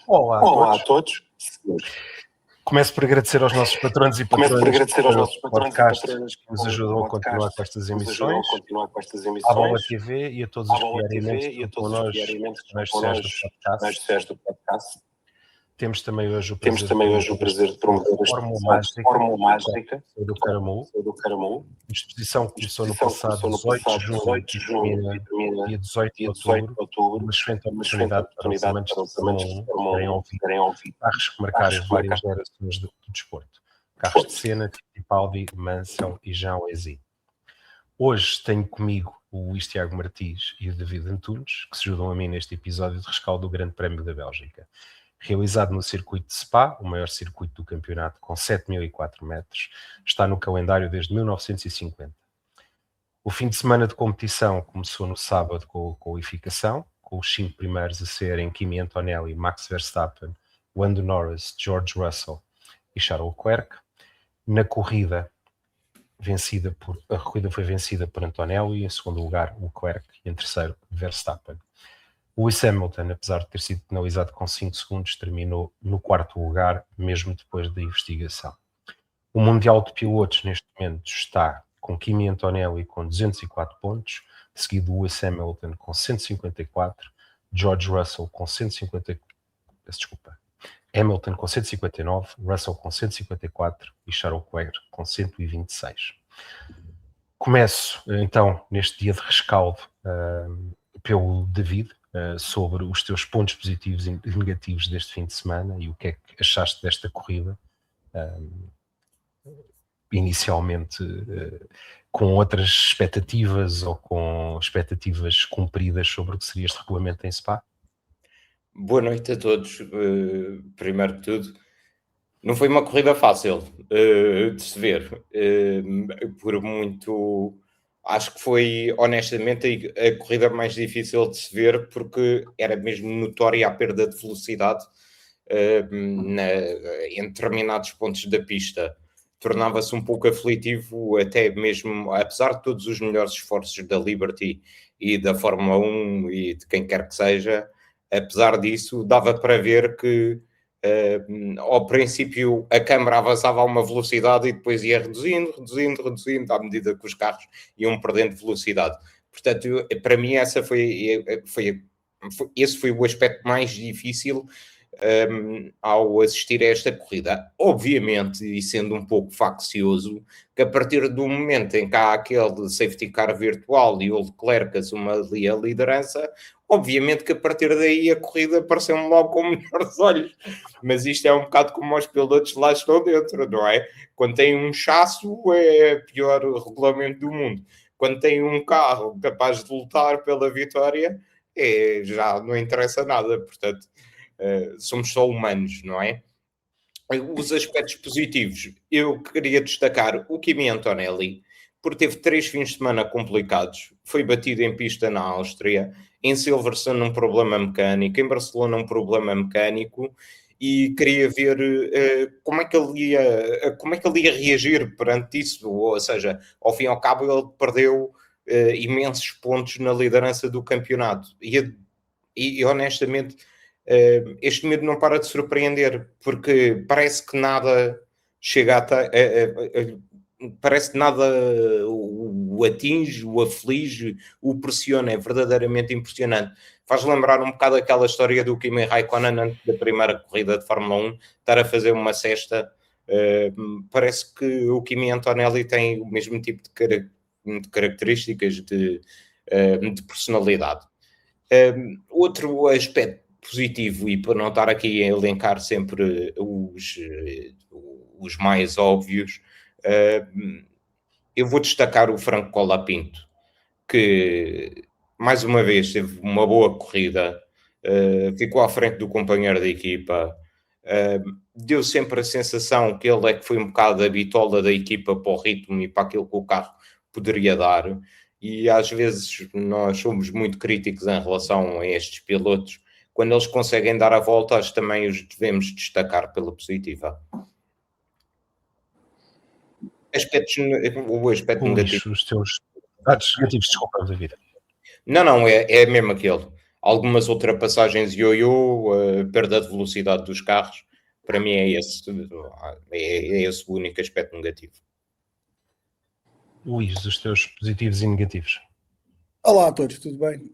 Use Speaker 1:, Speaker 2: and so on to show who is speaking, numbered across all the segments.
Speaker 1: Olá a
Speaker 2: Olá a
Speaker 1: todos.
Speaker 2: todos.
Speaker 1: Começo por agradecer aos nossos patronos e
Speaker 2: Começo por
Speaker 1: patronas
Speaker 2: agradecer aos nossos
Speaker 1: do
Speaker 2: patrões e
Speaker 1: podcast
Speaker 2: patronas
Speaker 1: que nos ajudam a continuar com estas
Speaker 2: nos ajudam
Speaker 1: emissões,
Speaker 2: a continuar com estas
Speaker 1: à Bola
Speaker 2: emissões,
Speaker 1: TV e a todos
Speaker 2: à
Speaker 1: os que
Speaker 2: Bola
Speaker 1: diariamente
Speaker 2: TV e a
Speaker 1: estão
Speaker 2: todos os que
Speaker 1: connosco
Speaker 2: diariamente estão
Speaker 1: nas séries do
Speaker 2: connosco nas
Speaker 1: podcast.
Speaker 2: séries do podcast.
Speaker 1: Temos também hoje o
Speaker 2: Temos
Speaker 1: prazer
Speaker 2: também hoje o prazer de promover a
Speaker 1: Fórmula
Speaker 2: Fórmula Mágica
Speaker 1: do Caramu.
Speaker 2: do Caramu.
Speaker 1: A exposição começou no
Speaker 2: Exposição
Speaker 1: passado
Speaker 2: começou no
Speaker 1: 18 de
Speaker 2: passado
Speaker 1: junho
Speaker 2: 18 de
Speaker 1: e
Speaker 2: junho
Speaker 1: termina
Speaker 2: e termina
Speaker 1: dia 18 de
Speaker 2: dia 18
Speaker 1: outubro.
Speaker 2: de outubro.
Speaker 1: Uma excelente
Speaker 2: Uma excelente
Speaker 1: oportunidade para os
Speaker 2: oportunidade
Speaker 1: amantes
Speaker 2: para
Speaker 1: de
Speaker 2: os amantes de
Speaker 1: Fórmula 1
Speaker 2: Fórmula 1 poderem ouvir
Speaker 1: carros que marcaram várias gerações do desporto. Carros de Senna, Fittipaldi, Mansell e Jean Alesi. Hoje tenho comigo o Luís Tiago Martins e o David Antunes, que se ajudam a mim neste episódio de rescaldo do Grande Prémio da Bélgica. Realizado no circuito de Spa, o maior circuito do campeonato, com 7.004 metros, está no calendário desde 1950. O fim de semana de competição começou no sábado com a qualificação, com os 5 primeiros a serem Kimi Antonelli, Max Verstappen, Lando Norris, George Russell e Charles Leclerc. Na corrida, a corrida foi vencida por Antonelli, em segundo lugar Leclerc e em terceiro Verstappen. Lewis Hamilton, apesar de ter sido penalizado com 5 segundos, terminou no quarto lugar, mesmo depois da investigação. O Mundial de Pilotos neste momento está com Kimi Antonelli com 204 pontos, seguido Lewis Hamilton com 154, George Russell com 159, Russell com 154 e Charles Leclerc com 126. Começo então neste dia de rescaldo pelo David, sobre os teus pontos positivos e negativos deste fim de semana e o que é que achaste desta corrida, inicialmente com outras expectativas ou com expectativas cumpridas sobre o que seria este regulamento em Spa?
Speaker 3: Boa noite a todos. Primeiro de tudo, não foi uma corrida fácil de se ver. Por muito... Acho que foi, honestamente, a corrida mais difícil de se ver porque era mesmo notória a perda de velocidade em determinados pontos da pista. Tornava-se um pouco aflitivo, até mesmo, apesar de todos os melhores esforços da Liberty e da Fórmula 1 e de quem quer que seja, apesar disso, dava para ver que ao princípio a câmara avançava a uma velocidade e depois ia reduzindo à medida que os carros iam perdendo velocidade. Portanto, para mim esse foi o aspecto mais difícil ao assistir a esta corrida. Obviamente, e sendo um pouco faccioso, que a partir do momento em que há aquele safety car virtual e o Leclerc assume ali a liderança, obviamente que a partir daí a corrida pareceu-me logo com melhores olhos. Mas isto é um bocado como os pilotos lá estão dentro, não é? Quando tem um chasso é o pior regulamento do mundo. Quando tem um carro capaz de lutar pela vitória, já não interessa nada. Portanto, somos só humanos, não é? Os aspectos positivos, eu queria destacar o Kimi Antonelli, porque teve 3 fins de semana complicados. Foi batido em pista na Áustria, em Silverstone um problema mecânico, em Barcelona um problema mecânico, e queria ver como é que ele ia reagir perante isso. Ou seja, ao fim e ao cabo ele perdeu imensos pontos na liderança do campeonato. E honestamente, este medo não para de surpreender, porque parece que nada chega parece que nada o atinge, o aflige, o pressiona. É verdadeiramente impressionante. Faz lembrar um bocado aquela história do Kimi Raikkonen antes da primeira corrida de Fórmula 1, estar a fazer uma cesta. Parece que o Kimi Antonelli tem o mesmo tipo de características de personalidade. Outro aspecto positivo, e para não estar aqui a elencar sempre os mais óbvios, eu vou destacar o Franco Colapinto, que mais uma vez teve uma boa corrida, ficou à frente do companheiro da equipa, deu sempre a sensação que ele é que foi um bocado a bitola da equipa para o ritmo e para aquilo que o carro poderia dar. E às vezes nós somos muito críticos em relação a estes pilotos. Quando eles conseguem dar a volta, acho que também os devemos destacar pela positiva. O aspecto negativo.
Speaker 1: Os teus dados negativos, desculpa, David.
Speaker 3: Não, é mesmo aquele. algumas ultrapassagens ioiô, perda de velocidade dos carros. Para mim é esse o único aspecto negativo.
Speaker 1: Luís, os teus positivos e negativos.
Speaker 4: Olá a todos, tudo bem?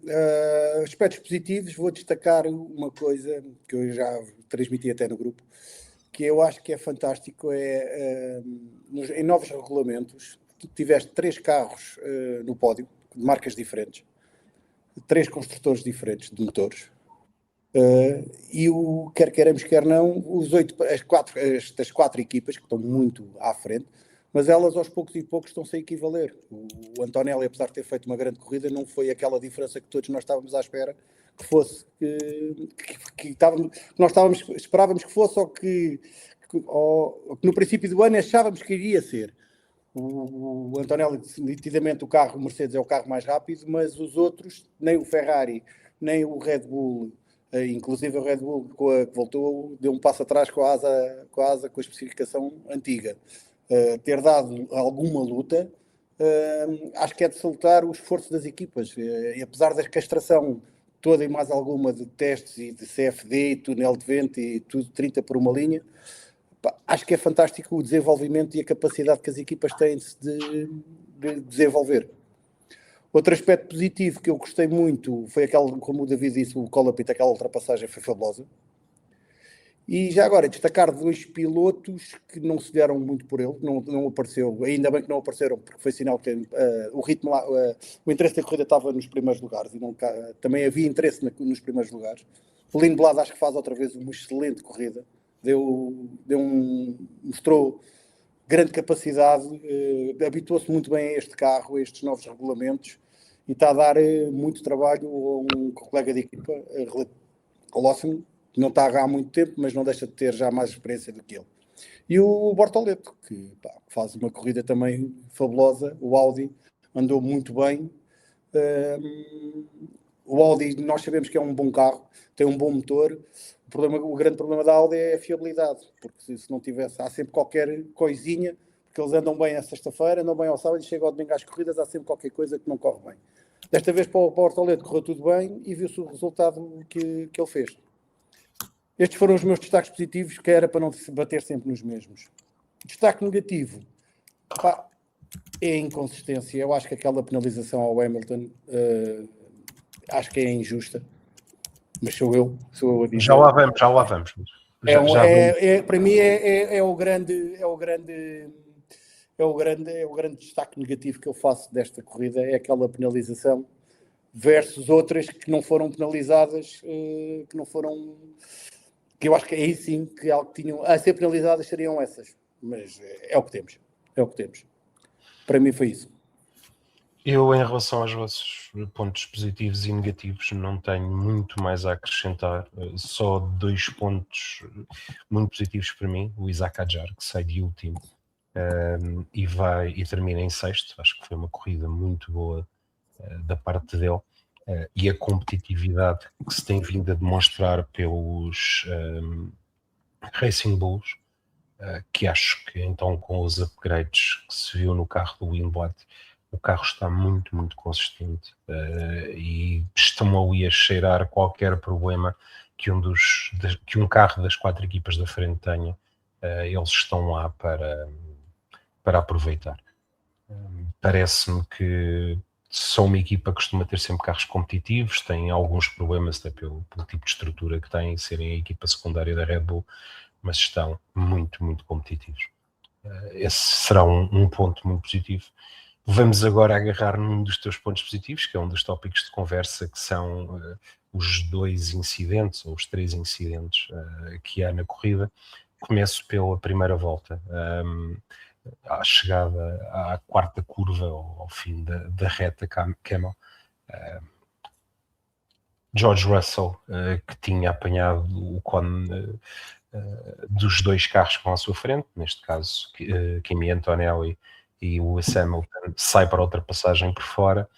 Speaker 4: Aspectos positivos, vou destacar uma coisa que eu já transmiti até no grupo, que eu acho que é fantástico, em novos regulamentos, tu tiveste 3 carros no pódio, de marcas diferentes, 3 construtores diferentes de motores, e quer queiramos, quer não, estas 4 equipas, que estão muito à frente, mas elas aos poucos e poucos estão-se a equivaler. O Antonelli, apesar de ter feito uma grande corrida, não foi aquela diferença que todos nós estávamos à espera que fosse, esperávamos que fosse, ou que no princípio do ano achávamos que iria ser. O Antonelli, nitidamente, o Mercedes é o carro mais rápido, mas os outros, nem o Ferrari, nem o Red Bull, inclusive o Red Bull que voltou, deu um passo atrás com a especificação antiga. Ter dado alguma luta, acho que é de salutar o esforço das equipas, e apesar da castração toda e mais alguma de testes e de CFD, túnel de vento e tudo 30 por uma linha, acho que é fantástico o desenvolvimento e a capacidade que as equipas têm de desenvolver. Outro aspecto positivo que eu gostei muito foi como o David disse, o Colapinto, aquela ultrapassagem foi fabulosa. E já agora, destacar 2 pilotos que não se deram muito por ele, não apareceu, ainda bem que não apareceram, porque foi sinal que o ritmo lá, o interesse da corrida estava nos primeiros lugares, e também havia interesse nos primeiros lugares. O Lindblad acho que faz outra vez uma excelente corrida, mostrou grande capacidade, habituou-se muito bem a este carro, a estes novos regulamentos, e está a dar muito trabalho a um colega de equipa, a Lawson, que não está há muito tempo, mas não deixa de ter já mais experiência do que ele. E o Bortoleto, que faz uma corrida também fabulosa. O Audi andou muito bem. O Audi, nós sabemos que é um bom carro, tem um bom motor. O grande problema da Audi é a fiabilidade, porque se não tivesse, há sempre qualquer coisinha, porque eles andam bem à sexta-feira, andam bem ao sábado e chegam ao domingo às corridas, há sempre qualquer coisa que não corre bem. Desta vez para o Bortoleto correu tudo bem e viu-se o resultado que ele fez. Estes foram os meus destaques positivos, que era para não se bater sempre nos mesmos. Destaque negativo, é a inconsistência. Eu acho que aquela penalização ao Hamilton, acho que é injusta, mas sou eu a dizer.
Speaker 1: Já lá vamos.
Speaker 4: Para mim é o grande destaque negativo que eu faço desta corrida, é aquela penalização versus outras que não foram penalizadas, que eu acho que aí sim que algo que tinham a ser penalizadas seriam essas, mas é o que temos. Para mim foi isso.
Speaker 1: Eu, em relação aos vossos pontos positivos e negativos, não tenho muito mais a acrescentar, só 2 pontos muito positivos para mim. O Isaac Adjar, que sai de último e termina em 6º, acho que foi uma corrida muito boa da parte dele, e a competitividade que se tem vindo a demonstrar pelos Racing Bulls, que acho que então com os upgrades que se viu no carro do Lindblad, o carro está muito, muito consistente, e estão ali a cheirar qualquer problema que um carro das 4 equipas da frente tenha, eles estão lá para aproveitar. Parece-me que são uma equipa que costuma ter sempre carros competitivos, têm alguns problemas até pelo tipo de estrutura que têm, serem a equipa secundária da Red Bull, mas estão muito, muito competitivos. Esse será um ponto muito positivo. Vamos agora agarrar num dos teus pontos positivos, que é um dos tópicos de conversa, que são os 2 incidentes, ou os 3 incidentes que há na corrida. Começo pela primeira volta. À chegada à 4ª curva, ao fim da reta Camel, George Russell, que tinha apanhado o cone dos 2 carros que vão à sua frente, neste caso Kimi Antonelli e o Lewis Hamilton, sai para a ultrapassagem por fora,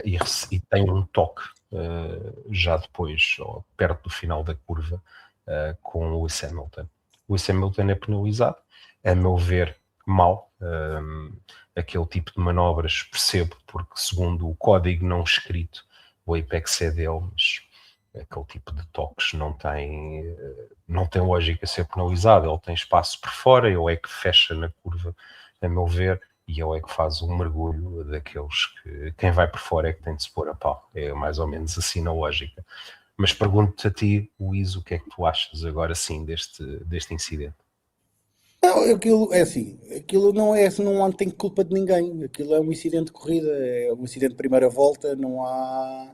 Speaker 1: e tem um toque já depois, perto do final da curva, com o Lewis Hamilton. O Lewis Hamilton é penalizado, a meu ver, mal. Aquele tipo de manobras percebo, porque segundo o código não escrito, o apex é dele, mas aquele tipo de toques não tem lógica ser penalizado. Ele tem espaço por fora, ele é que fecha na curva, a meu ver, e ele é que faz um mergulho daqueles que quem vai por fora é que tem de se pôr a pau. É mais ou menos assim na lógica. Mas pergunto-te a ti, Luís, o que é que tu achas agora sim deste incidente?
Speaker 4: Não, aquilo é assim, aquilo não tem culpa de ninguém, aquilo é um incidente de corrida, é um incidente de primeira volta, não há,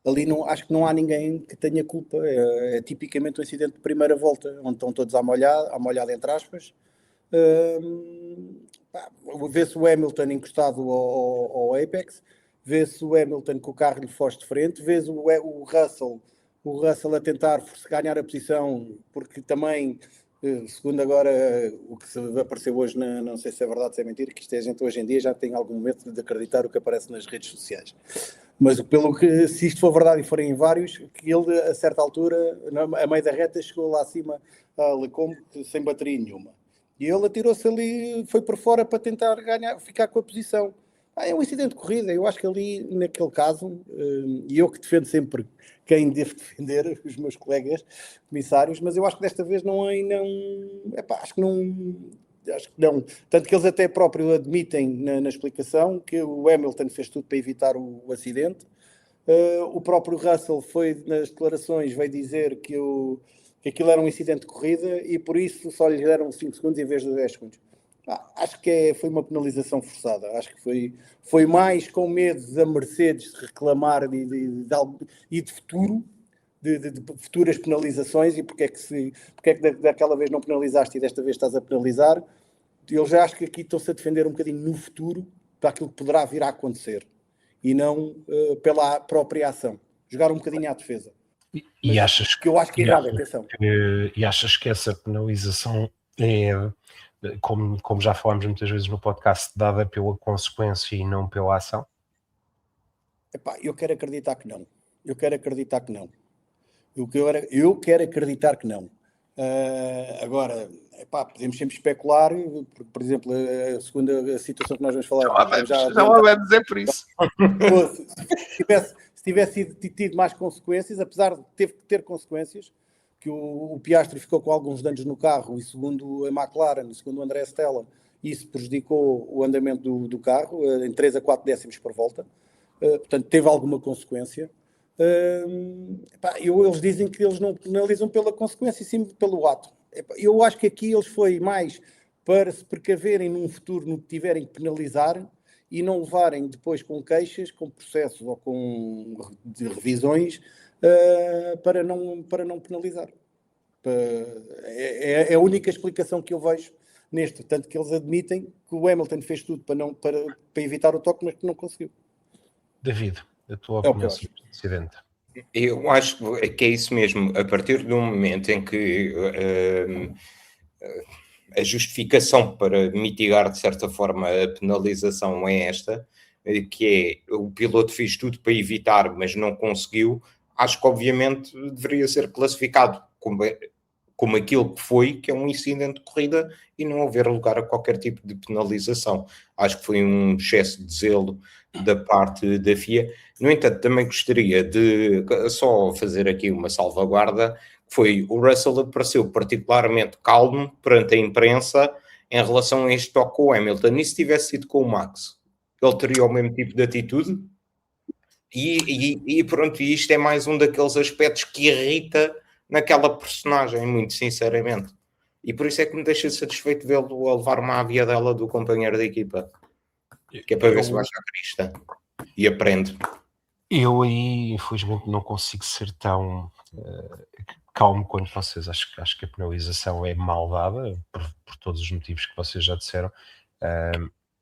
Speaker 4: ali não, acho que não há ninguém que tenha culpa, é tipicamente um incidente de primeira volta, onde estão todos à molhada entre aspas. Vê-se o Hamilton encostado ao Apex, vê-se o Hamilton com o carro lhe foge de frente, vês o Russell a tentar ganhar a posição, porque também, segundo agora o que apareceu hoje, não sei se é verdade ou se é mentira, que isto é a gente hoje em dia já tem algum momento de acreditar o que aparece nas redes sociais. Mas pelo que, se isto for verdade e forem vários, que ele a certa altura, a meio da reta, chegou lá acima a Lecombe sem bateria nenhuma. E ele atirou-se ali, foi por fora para tentar ficar com a posição. É um incidente de corrida. Eu acho que ali, naquele caso, e eu que defendo sempre quem devo defender, os meus colegas comissários, mas eu acho que desta vez acho que não. Tanto que eles até próprio admitem na explicação que o Hamilton fez tudo para evitar o acidente. O próprio Russell nas declarações, veio dizer que aquilo era um incidente de corrida e por isso só lhe deram 5 segundos em vez de 10 segundos. Acho que foi uma penalização forçada. Acho que foi mais com medo da Mercedes reclamar de futuro, de futuras penalizações, e porque é que daquela vez não penalizaste e desta vez estás a penalizar. Eu já acho que aqui estão-se a defender um bocadinho no futuro para aquilo que poderá vir a acontecer e não pela própria ação. Jogar um bocadinho à defesa.
Speaker 1: E achas
Speaker 4: que eu acho que é errado, atenção.
Speaker 1: E achas que essa penalização é, como já falámos muitas vezes no podcast, dada pela consequência e não pela ação?
Speaker 4: Eu quero acreditar que não. Eu quero acreditar que não. Agora, podemos sempre especular, porque, por exemplo, a segunda situação que nós vamos falar...
Speaker 3: Já lá dizer por isso.
Speaker 4: Se tivesse tido mais consequências, apesar de ter consequências, que o Piastri ficou com alguns danos no carro e segundo a McLaren, segundo o André Stella, isso prejudicou o andamento do carro em 3 a 4 décimos por volta. Portanto, teve alguma consequência. Eles dizem que eles não penalizam pela consequência e sim pelo ato. Eu acho que aqui eles foi mais para se precaverem num futuro no que tiverem que penalizar e não levarem depois com queixas, com processos ou com revisões para não penalizar. É a única explicação que eu vejo neste. Tanto que eles admitem que o Hamilton fez tudo para evitar o toque, mas que não conseguiu.
Speaker 1: David, a tua opinião sobre o incidente?
Speaker 3: Eu acho que é isso mesmo. A partir do momento em que a justificação para mitigar, de certa forma, a penalização é esta, que é o piloto fez tudo para evitar, mas não conseguiu, acho que obviamente deveria ser classificado como aquilo que foi, que é um incidente de corrida e não haver lugar a qualquer tipo de penalização. Acho que foi um excesso de zelo da parte da FIA. No entanto, também gostaria de só fazer aqui uma salvaguarda, que foi o Russell apareceu particularmente calmo perante a imprensa em relação a este toque com o Hamilton. E se tivesse sido com o Max, ele teria o mesmo tipo de atitude? E pronto, isto é mais um daqueles aspectos que irrita naquela personagem, muito sinceramente. E por isso é que me deixa satisfeito vê-lo a levar uma aviadela do companheiro da equipa. Que é para ver se baixa a crista. E aprende.
Speaker 1: Eu aí, infelizmente, não consigo ser tão calmo quanto vocês. Acho que a penalização é mal dada, por todos os motivos que vocês já disseram.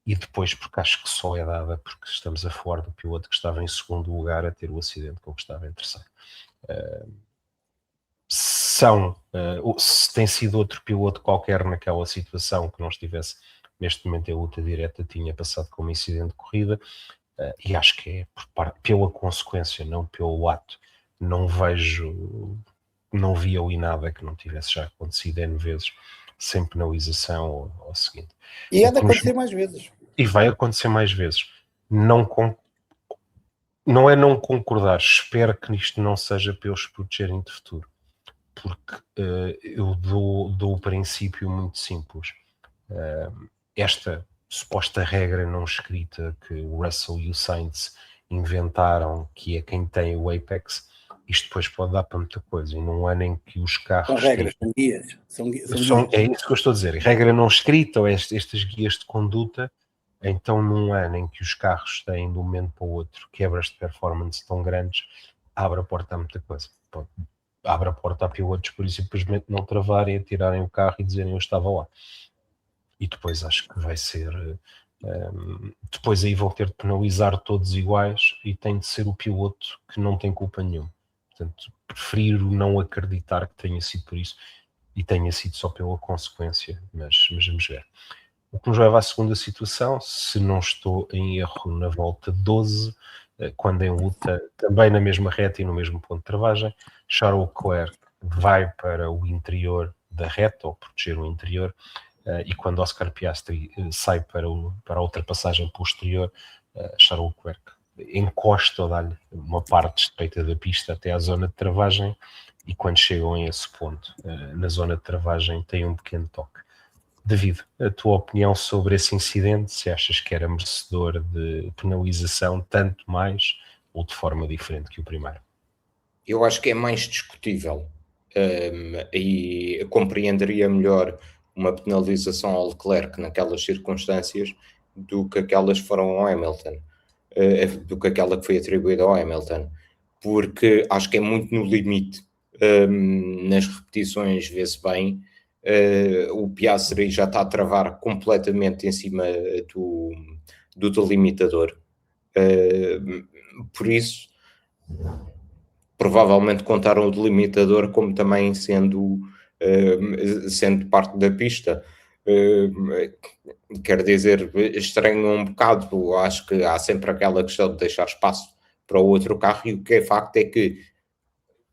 Speaker 1: E depois porque acho que só é dada porque estamos a falar do piloto que estava em segundo lugar a ter o acidente com o que estava em terceiro. Se tem sido outro piloto qualquer naquela situação que não estivesse neste momento em luta direta, tinha passado como incidente de corrida, e acho que é pela consequência, não pelo ato. Não vi ali nada que não tivesse já acontecido N vezes, sem penalização ou seguinte.
Speaker 4: E há de acontecer mais vezes.
Speaker 1: E vai acontecer mais vezes. Não não é não concordar, espero que isto não seja para eles protegerem de futuro, porque eu dou o princípio muito simples. Esta suposta regra não escrita que o Russell e o Sainz inventaram, que é quem tem o Apex, isto depois pode dar para muita coisa. E num ano em que os carros...
Speaker 4: São regras, são guias. São guias.
Speaker 1: É isso que eu estou a dizer. Regra não escrita, ou estas guias de conduta, então num ano em que os carros têm de um momento para o outro quebras de performance tão grandes, abre a porta a muita coisa. Abre a porta a pilotos por simplesmente não travarem, atirarem o carro e dizerem eu estava lá. E depois acho que vai ser... depois aí vão ter de penalizar todos iguais e tem de ser o piloto que não tem culpa nenhuma. Portanto, prefiro não acreditar que tenha sido por isso e tenha sido só pela consequência, mas vamos ver. O que nos leva à segunda situação, se não estou em erro, na volta 12, quando em luta, também na mesma reta e no mesmo ponto de travagem, Charles Leclerc vai para o interior da reta, ou proteger o interior, e quando Oscar Piastri sai para a ultrapassagem posterior, Charles Leclerc encosta ou dá-lhe uma parte estreita da pista até à zona de travagem, e quando chegam a esse ponto, na zona de travagem, tem um pequeno toque. David, a tua opinião sobre esse incidente, se achas que era merecedor de penalização tanto mais ou de forma diferente que o primeiro?
Speaker 3: Eu acho que é mais discutível e compreenderia melhor uma penalização ao Leclerc naquelas circunstâncias do que aquelas foram ao Hamilton, do que aquela que foi atribuída ao Hamilton, porque acho que é muito no limite. Nas repetições vê-se bem, o Piastri já está a travar completamente em cima do delimitador, por isso provavelmente contaram o delimitador como também sendo parte da pista. Quer dizer, estranho um bocado. Acho que há sempre aquela questão de deixar espaço para o outro carro, e o que é facto é que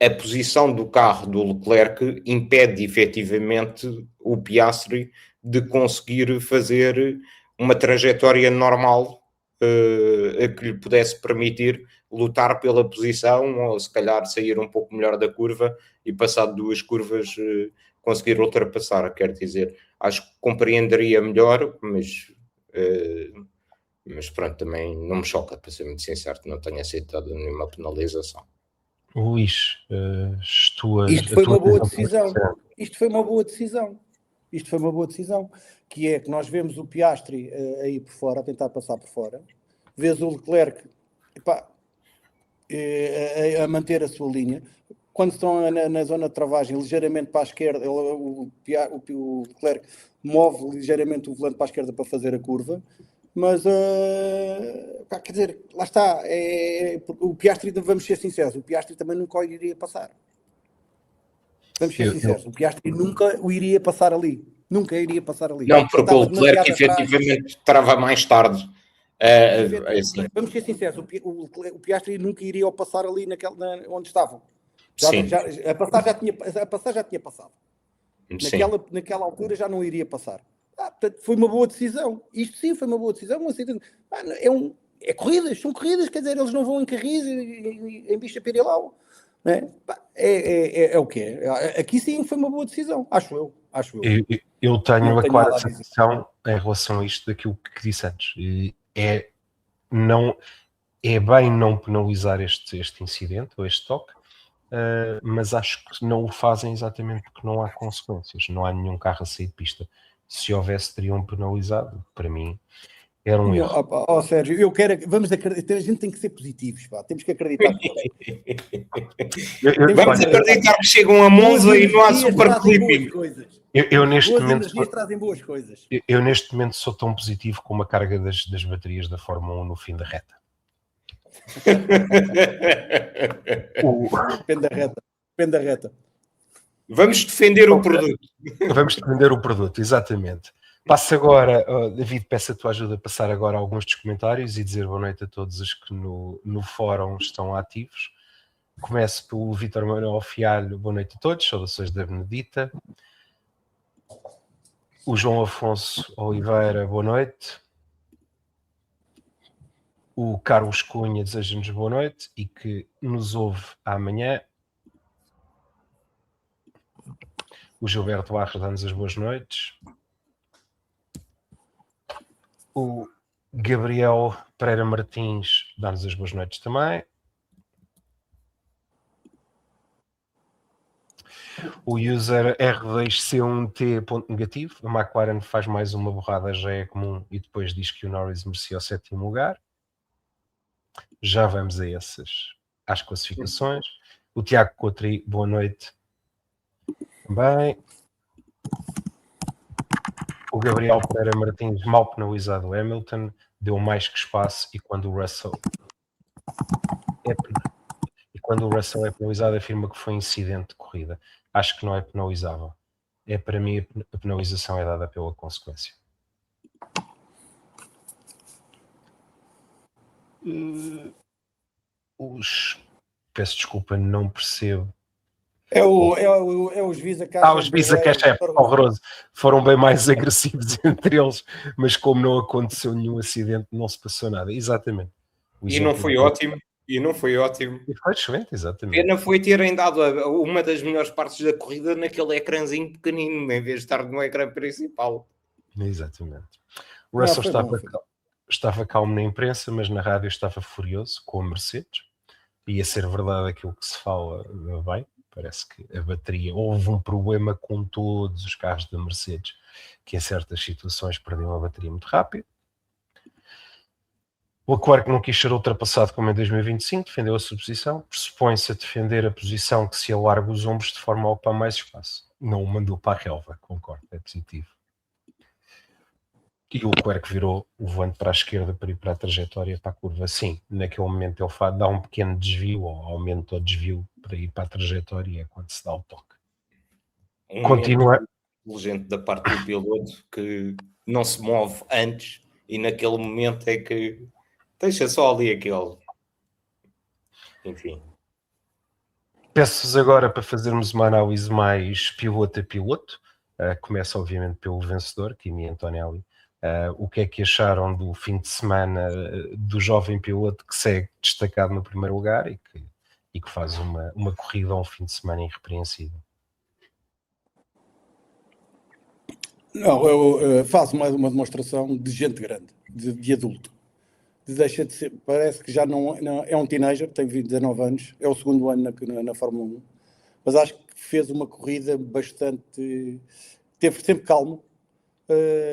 Speaker 3: a posição do carro do Leclerc impede efetivamente o Piastri de conseguir fazer uma trajetória normal que lhe pudesse permitir lutar pela posição, ou se calhar sair um pouco melhor da curva e passado 2 curvas conseguir ultrapassar. Quer dizer, acho que compreenderia melhor, mas pronto, também não me choca, para ser muito sincero, que não tenha aceitado nenhuma penalização.
Speaker 1: Luís,
Speaker 4: Isto foi uma boa decisão. Isto foi uma boa decisão. Isto foi uma boa decisão, que é que nós vemos o Piastri aí por fora, a tentar passar por fora, vês o Leclerc a manter a sua linha. Quando estão na zona de travagem, ligeiramente para a esquerda, o Leclerc move ligeiramente o volante para a esquerda para fazer a curva, mas quer dizer, lá está, o Piastri, vamos ser sinceros, o Piastri também nunca o iria passar. Vamos ser sinceros, o Piastri nunca o iria passar ali. Nunca iria passar ali.
Speaker 3: Não, porque o Leclerc efetivamente trava mais tarde.
Speaker 4: Assim. Vamos ser sinceros, o Piastri nunca iria passar ali onde estavam. A passagem já tinha passado. Naquela altura já não iria passar. Portanto, foi uma boa decisão. Isto sim foi uma boa decisão. É corridas, são corridas, quer dizer, eles não vão em carris, em bicha pirilau. É o que é. Aqui sim foi uma boa decisão, acho eu.
Speaker 1: Eu tenho a clara sensação em relação a isto daquilo que disse antes. É bem não penalizar este incidente ou este toque, mas acho que não o fazem exatamente porque não há consequências, não há nenhum carro a sair de pista. Se houvesse, teriam penalizado. Para mim era um erro.
Speaker 4: Sérgio, vamos acreditar, a gente tem que ser positivos, temos que acreditar.
Speaker 3: Vamos acreditar que chegam a Monza e não há super clipping.
Speaker 1: Eu neste momento
Speaker 4: trazem boas coisas.
Speaker 1: Eu neste momento sou tão positivo como a carga das baterias da Fórmula 1 no fim da reta.
Speaker 4: Depende da reta.
Speaker 3: Vamos defender o produto.
Speaker 1: Vamos defender o produto, exatamente. Passo agora, David, peço a tua ajuda a passar agora alguns dos comentários e dizer boa noite a todos os que no fórum estão ativos. Começo pelo Vítor Manuel Fialho, boa noite a todos, saudações da Benedita. O João Afonso Oliveira, boa noite. O Carlos Cunha deseja-nos boa noite e que nos ouve amanhã. O Gilberto Barros dá-nos as boas noites. O Gabriel Pereira Martins dá-nos as boas noites também. O user R2C1T ponto negativo. A McLaren faz mais uma borrada, já é comum, e depois diz que o Norris merecia o 7º lugar. Já vamos a às classificações. O Tiago Cotri, boa noite. Também. O Gabriel Pereira Martins, mal penalizado o Hamilton, deu mais que espaço e quando o Russell é penalizado afirma que foi incidente de corrida. Acho que não é penalizável. Para mim a penalização é dada pela consequência. Peço desculpa, não percebo.
Speaker 4: Os Visa-Cash.
Speaker 1: Os Visa-Cash é horroroso. Foram bem mais agressivos entre eles, mas como não aconteceu nenhum acidente, não se passou nada. Exatamente.
Speaker 3: E não foi ótimo. E foi
Speaker 1: excelente, exatamente.
Speaker 3: Pena foi terem dado uma das melhores partes da corrida naquele ecrãzinho pequenino, em vez de estar no ecrã principal.
Speaker 1: Exatamente. O Russell estava calmo na imprensa, mas na rádio estava furioso com a Mercedes. Ia ser verdade aquilo que se fala bem. Parece que a bateria... Houve um problema com todos os carros da Mercedes, que em certas situações perdiam a bateria muito rápido. O Leclerc não quis ser ultrapassado como em 2025, defendeu a sua posição. Pressupõe-se a defender a posição que se alarga os ombros de forma a ocupar mais espaço. Não o mandou para a relva, concordo, é positivo. E o Leclerc virou o volante para a esquerda para ir para a trajetória, para a curva. Sim, naquele momento ele dá um pequeno desvio, ou aumenta o desvio para ir para a trajetória, e é quando se dá o toque. Continua.
Speaker 3: Inteligente da parte do piloto que não se move antes e naquele momento é que deixa só ali aquele. Enfim.
Speaker 1: Peço-vos agora para fazermos uma análise mais piloto a piloto. Começa, obviamente, pelo vencedor, Kimi Antonelli. O que é que acharam do fim de semana do jovem piloto que segue destacado no primeiro lugar e que faz uma corrida a um fim de semana irrepreensível?
Speaker 4: Não, eu faço mais uma demonstração de gente grande, de adulto. Deixa de ser, parece que já não é um teenager, tem 19 anos, é o segundo ano na Fórmula 1, mas acho que fez uma corrida bastante... Teve sempre calmo,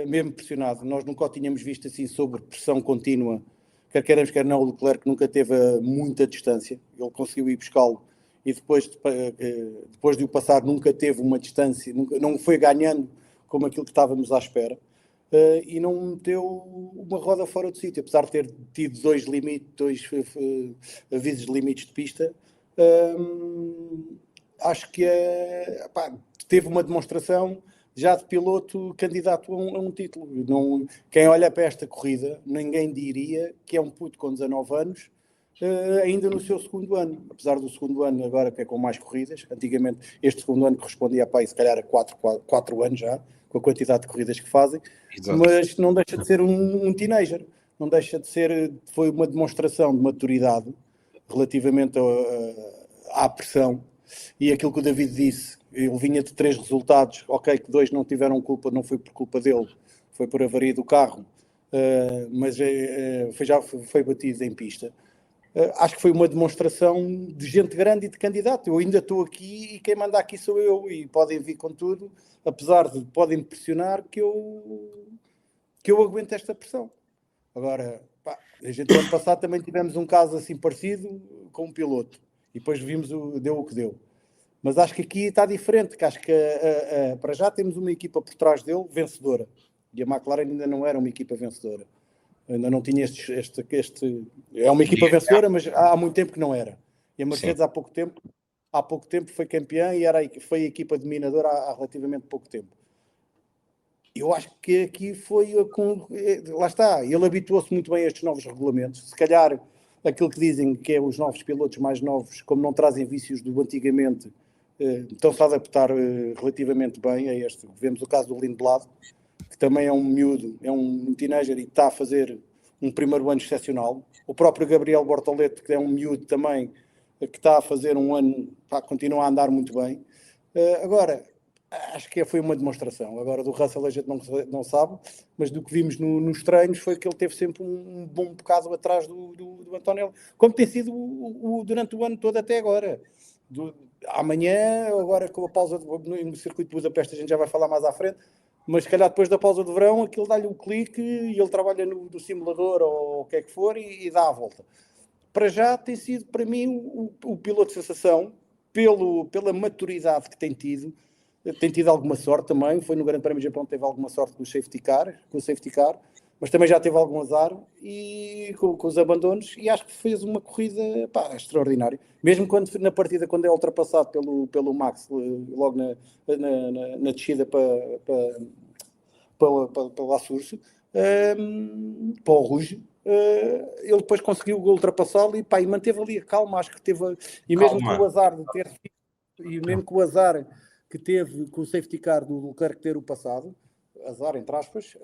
Speaker 4: mesmo pressionado. Nós nunca o tínhamos visto assim sob pressão contínua, quer queremos, quer não. O Leclerc nunca teve muita distância, ele conseguiu ir buscá-lo e depois de o passar nunca teve uma distância, não foi ganhando como aquilo que estávamos à espera. E não meteu uma roda fora do sítio, apesar de ter tido dois avisos de limites de pista. Acho que teve uma demonstração já de piloto candidato a um título. Quem olha para esta corrida, ninguém diria que é um puto com 19 anos, ainda no seu segundo ano, apesar do segundo ano agora que é com mais corridas. Antigamente este segundo ano correspondia a se calhar a 4 anos já, com a quantidade de corridas que fazem. Exato. Mas não deixa de ser um teenager, não deixa de ser, foi uma demonstração de maturidade relativamente à pressão, e aquilo que o David disse, ele vinha de 3 resultados, ok, que 2 não tiveram culpa, não foi por culpa dele, foi por avaria do carro, mas já foi batido em pista. Acho que foi uma demonstração de gente grande e de candidato. Eu ainda estou aqui e quem manda aqui sou eu, e podem vir com tudo, apesar de podem me pressionar que eu aguento esta pressão. Agora, a gente no ano passado também tivemos um caso assim parecido com um piloto e depois vimos deu o que deu. Mas acho que aqui está diferente, que acho que para já temos uma equipa por trás dele vencedora, e a McLaren ainda não era uma equipa vencedora. Ainda não tinha é uma equipa vencedora, mas há muito tempo que não era. E a Mercedes há pouco tempo foi campeã e foi a equipa dominadora há relativamente pouco tempo. Eu acho que aqui foi lá está, ele habituou-se muito bem a estes novos regulamentos. Se calhar aquilo que dizem que é os novos pilotos mais novos, como não trazem vícios do antigamente, estão-se a adaptar relativamente bem a este. Vemos o caso do Lindblad, que também é um miúdo, é um teenager e está a fazer um primeiro ano excepcional. O próprio Gabriel Bortoleto, que é um miúdo também, que está a fazer um ano, continua a andar muito bem. Agora, acho que foi uma demonstração. Agora, do Russell a gente não sabe, mas do que vimos nos treinos foi que ele teve sempre um bom bocado atrás do António, como tem sido durante o ano todo até agora. Amanhã, agora com a pausa no circuito de Budapeste, a gente já vai falar mais à frente, mas se calhar depois da pausa de verão, aquilo dá-lhe um clique e ele trabalha no simulador ou o que é que for e dá a volta. Para já tem sido, para mim, o piloto de sensação, pela maturidade que tem tido alguma sorte também. Foi no Grande Prémio do Japão, teve alguma sorte com o safety car, mas também já teve algum azar e com os abandonos, e acho que fez uma corrida extraordinária. Mesmo na partida, quando é ultrapassado pelo Max, logo na descida para La Source, para o Rouge, ele depois conseguiu ultrapassá-lo e manteve ali a calma. Acho que teve, e mesmo com o azar de ter, e mesmo com o azar que teve com o safety car do Leclerc ter o passado, azar entre aspas,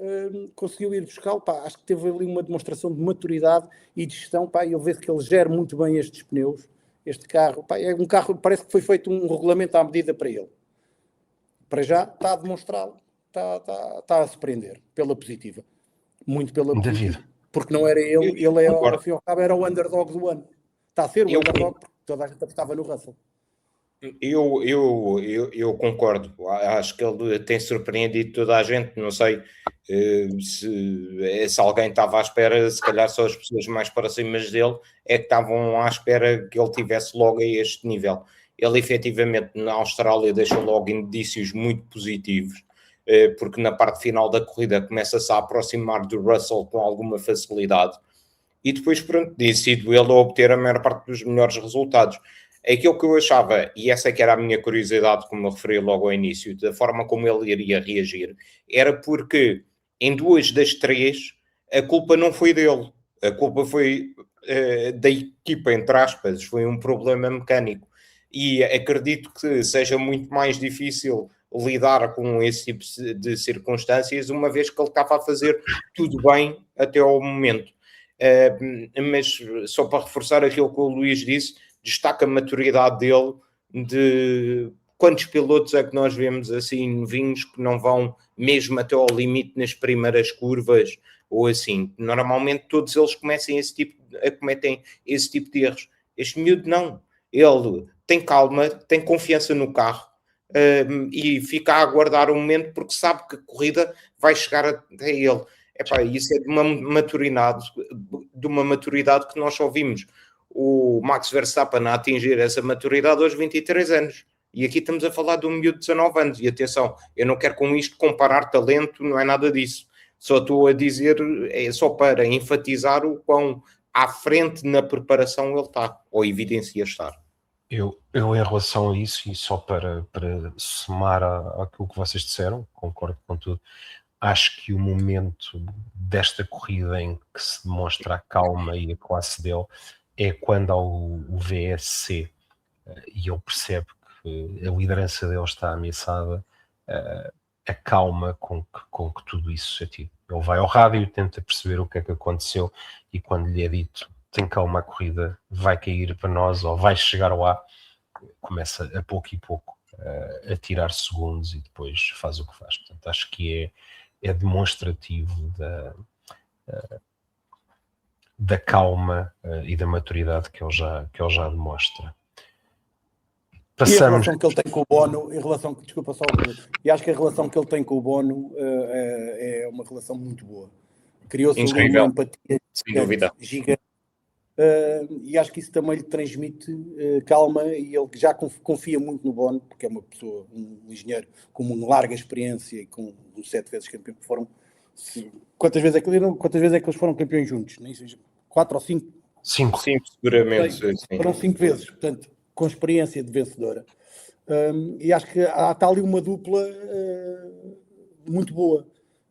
Speaker 4: conseguiu ir buscá-lo. Acho que teve ali uma demonstração de maturidade e de gestão, e eu vejo que ele gera muito bem estes pneus. Este carro, é um carro, parece que foi feito um regulamento à medida para ele. Para já está a demonstrá-lo, está a se prender pela positiva, muito pela positiva, porque não era ele ao fim e ao cabo era o underdog do ano. Está a ser o underdog, porque toda a gente estava no Russell.
Speaker 3: Eu concordo. Acho que ele tem surpreendido toda a gente. Não sei se alguém estava à espera, se calhar só as pessoas mais próximas dele é que estavam à espera que ele tivesse logo a este nível. Ele efetivamente na Austrália deixou logo indícios muito positivos, porque na parte final da corrida começa-se a aproximar do Russell com alguma facilidade e depois pronto, tem sido ele a obter a maior parte dos melhores resultados. Aquilo que eu achava, e essa é que era a minha curiosidade, como eu referi logo ao início, da forma como ele iria reagir, era porque em 2 das 3 a culpa não foi dele, a culpa foi da equipa, entre aspas, foi um problema mecânico. E acredito que seja muito mais difícil lidar com esse tipo de circunstâncias, uma vez que ele estava a fazer tudo bem até ao momento. Mas só para reforçar aquilo que o Luís disse, destaca a maturidade dele, de quantos pilotos é que nós vemos assim novinhos que não vão mesmo até ao limite nas primeiras curvas ou assim. Normalmente todos eles cometem esse tipo de erros. Este miúdo não. Ele tem calma, tem confiança no carro e fica a aguardar o momento porque sabe que a corrida vai chegar até ele. Isso é de uma maturidade que nós só vimos o Max Verstappen a atingir essa maturidade aos 23 anos. E aqui estamos a falar de um miúdo de 19 anos. E atenção, eu não quero com isto comparar talento, não é nada disso. Só estou a dizer, é só para enfatizar o quão à frente na preparação ele está, ou evidencia estar.
Speaker 1: Eu em relação a isso, e só para somar àquilo que vocês disseram, concordo com tudo, acho que o momento desta corrida em que se demonstra a calma e a classe dele é quando há o VSC e ele percebe que a liderança dele está ameaçada, a calma com que tudo isso se atira. Ele vai ao rádio, tenta perceber o que é que aconteceu e quando lhe é dito tem calma, a corrida vai cair para nós ou vai chegar lá, começa a pouco e pouco a tirar segundos e depois faz o que faz. Portanto, acho que é demonstrativo da calma e da maturidade que ele já demonstra.
Speaker 4: Passamos... E a relação que ele tem com o Bono, e acho que a relação que ele tem com o Bono é uma relação muito boa. Criou-se uma empatia gigante. E acho que isso também lhe transmite calma, e ele já confia muito no Bono, porque é uma pessoa, um engenheiro com uma larga experiência e com 7 vezes campeão, que foram... Quantas vezes é que eles foram campeões juntos? 4 ou 5?
Speaker 1: 5,
Speaker 3: seguramente.
Speaker 4: Foram 5 vezes, portanto, com experiência de vencedora. E acho que está ali uma dupla muito boa.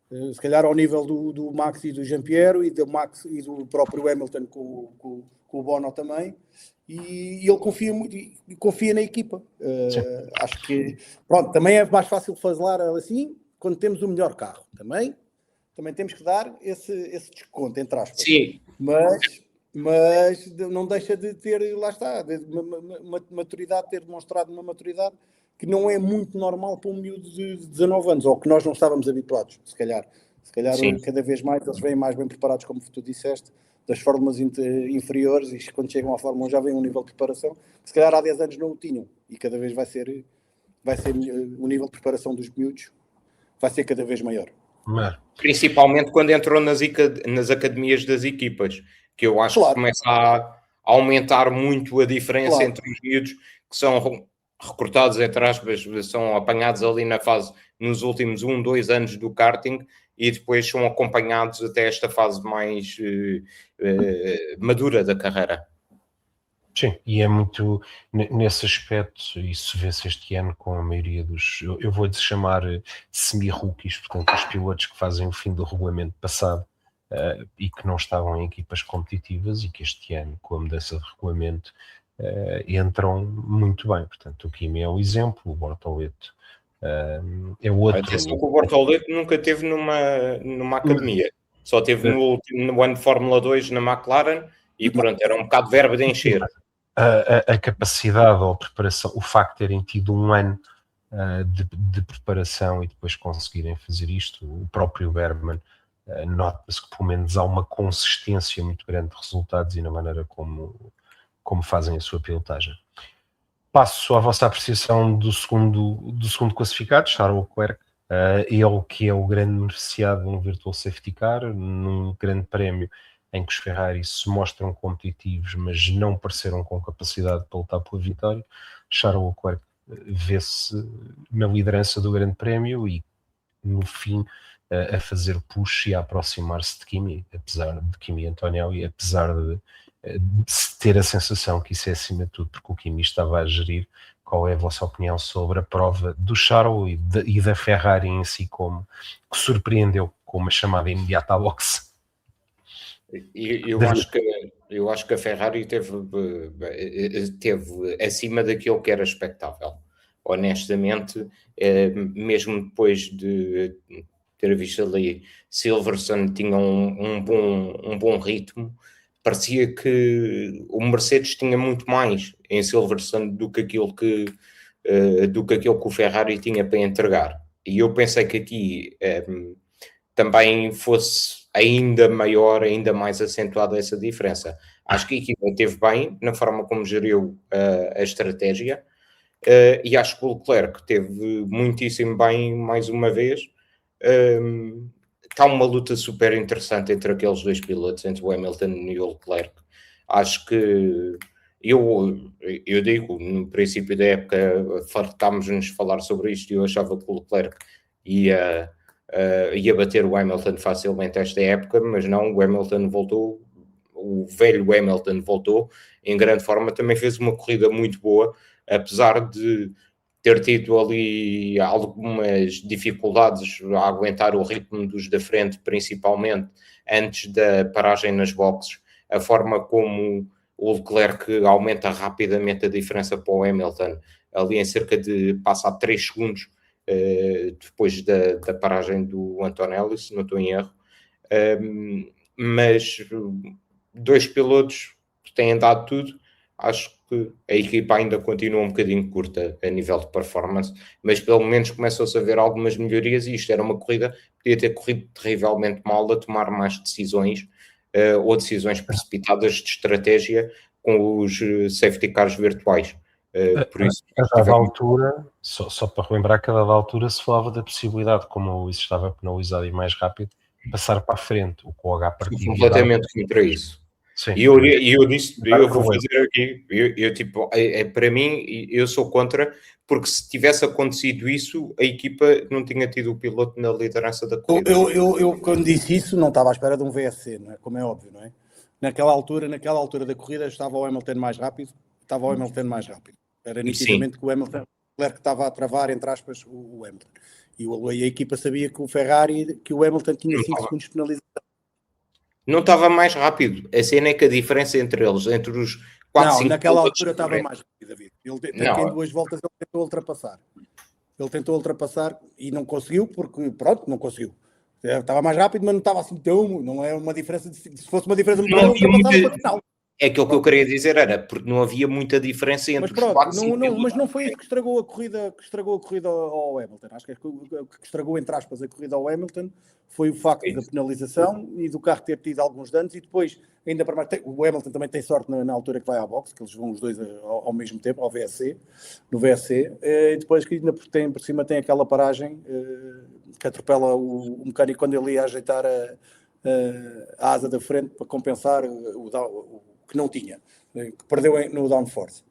Speaker 4: Se calhar ao nível do Max e do Jean-Pierre e do Max e do próprio Hamilton com o Bono também. E ele confia muito e confia na equipa. Acho que, pronto, também é mais fácil falar assim quando temos o melhor carro. Também também temos que dar esse desconto, entre aspas.
Speaker 3: Sim.
Speaker 4: Mas não deixa de ter, lá está, uma maturidade, ter demonstrado uma maturidade que não é muito normal para um miúdo de 19 anos, ou que nós não estávamos habituados, se calhar
Speaker 3: Sim.
Speaker 4: cada vez mais eles vêm mais bem preparados, como tu disseste, das fórmulas inferiores, e quando chegam à Fórmula 1 já vem um nível de preparação que se calhar há 10 anos não o tinham, e cada vez vai ser o nível de preparação dos miúdos vai ser cada vez maior.
Speaker 3: Principalmente quando entrou nas academias das equipas, que eu acho que começa a aumentar muito a diferença entre os miúdos que são recrutados, entre aspas, são apanhados ali na fase, nos últimos 1-2 anos do karting, e depois são acompanhados até esta fase mais madura da carreira.
Speaker 1: Sim, e é muito nesse aspecto, isso vê-se este ano com a maioria dos, eu vou-lhes chamar semi-rookies, portanto os pilotos que fazem o fim do regulamento passado e que não estavam em equipas competitivas e que este ano, com a mudança de regulamento, entram muito bem. Portanto, o Kimi é o exemplo, o Bortoleto é o outro.
Speaker 3: Atenção que o Bortoleto nunca esteve numa academia, só esteve no ano de Fórmula 2 na McLaren e pronto, era um bocado verbo de encher.
Speaker 1: A capacidade ou a preparação, o facto de terem tido um ano de preparação e depois conseguirem fazer isto, o próprio Bergman nota-se que pelo menos há uma consistência muito grande de resultados e na maneira como fazem a sua pilotagem. Passo à vossa apreciação do segundo classificado, Charles Leclerc, ele que é o grande beneficiado de um Virtual Safety Car, num grande prémio em que os Ferrari se mostram competitivos, mas não pareceram com capacidade para lutar pela vitória. Charles Leclerc vê-se na liderança do grande prémio e, no fim, a fazer push e a aproximar-se de Kimi, apesar de Kimi Antonelli, apesar de ter a sensação que isso é acima de tudo, porque o Kimi estava a gerir. Qual é a vossa opinião sobre a prova do Charles e da Ferrari em si, que surpreendeu com uma chamada imediata à boxe?
Speaker 3: Eu acho que a Ferrari teve acima daquilo que era expectável. Honestamente, mesmo depois de ter visto ali Silverstone tinha um bom ritmo, parecia que o Mercedes tinha muito mais em Silverstone do que aquilo que o Ferrari tinha para entregar. E eu pensei que aqui também fosse ainda maior, ainda mais acentuada essa diferença. Acho que a equipa esteve bem na forma como geriu a estratégia e acho que o Leclerc esteve muitíssimo bem mais uma vez. Está uma luta super interessante entre aqueles dois pilotos, entre o Hamilton e o Leclerc. Acho que eu digo, no princípio da época fartámos-nos falar sobre isto e eu achava que o Leclerc ia bater o Hamilton facilmente esta época, mas não, o Hamilton voltou, o velho Hamilton voltou em grande forma, também fez uma corrida muito boa, apesar de ter tido ali algumas dificuldades a aguentar o ritmo dos da frente, principalmente antes da paragem nas boxes, a forma como o Leclerc aumenta rapidamente a diferença para o Hamilton, ali em cerca de, passa a 3 segundos, depois da paragem do Antonelli, se não estou em erro, mas dois pilotos que têm dado tudo. Acho que a equipa ainda continua um bocadinho curta a nível de performance, mas pelo menos começou-se a ver algumas melhorias e isto era uma corrida que podia ter corrido terrivelmente mal, a tomar mais decisões ou decisões precipitadas de estratégia com os safety cars virtuais. Por isso,
Speaker 1: a dada altura, só para relembrar que a dada altura se falava da possibilidade, como o Luís estava penalizado e mais rápido, passar para a frente, o que o H partiu.
Speaker 3: Completamente contra isso. Sim. E eu disse, eu vou fazer aqui, tipo, para mim, eu sou contra, porque se tivesse acontecido isso, a equipa não tinha tido o piloto na liderança da corrida.
Speaker 4: Eu quando disse isso, não estava à espera de um VSC, não é? Como é óbvio, não é? Naquela altura da corrida, estava o Hamilton mais rápido. Era nitidamente que o Hamilton que estava a travar, entre aspas, o Hamilton. E a equipa sabia que o Ferrari, que o Hamilton tinha 5 segundos de penalização.
Speaker 3: Não estava mais rápido. A cena é que a diferença entre eles, entre os 4, 5...
Speaker 4: Não, naquela altura estava mais rápido, David. Em 2 voltas ele tentou ultrapassar. E não conseguiu porque, pronto, não conseguiu. Estava mais rápido, mas não estava assim tão. Não é uma diferença. Se fosse uma diferença muito
Speaker 3: Não
Speaker 4: grande,
Speaker 3: havia
Speaker 4: ele passava
Speaker 3: muita-
Speaker 4: para a final.
Speaker 3: É aquilo que eu queria dizer, era porque não havia muita diferença entre
Speaker 4: Mas
Speaker 3: os
Speaker 4: pronto,
Speaker 3: quatro
Speaker 4: mas não foi isso que estragou a corrida ao Hamilton. Acho que o que estragou, entre aspas, a corrida ao Hamilton foi o facto da penalização e do carro ter tido alguns danos e depois, ainda para mais, o Hamilton também tem sorte na altura que vai à boxe, que eles vão os dois ao mesmo tempo, no VSC, e depois que ainda por cima tem aquela paragem que atropela o mecânico quando ele ia ajeitar a asa da frente para compensar o que não tinha, que perdeu no downforce.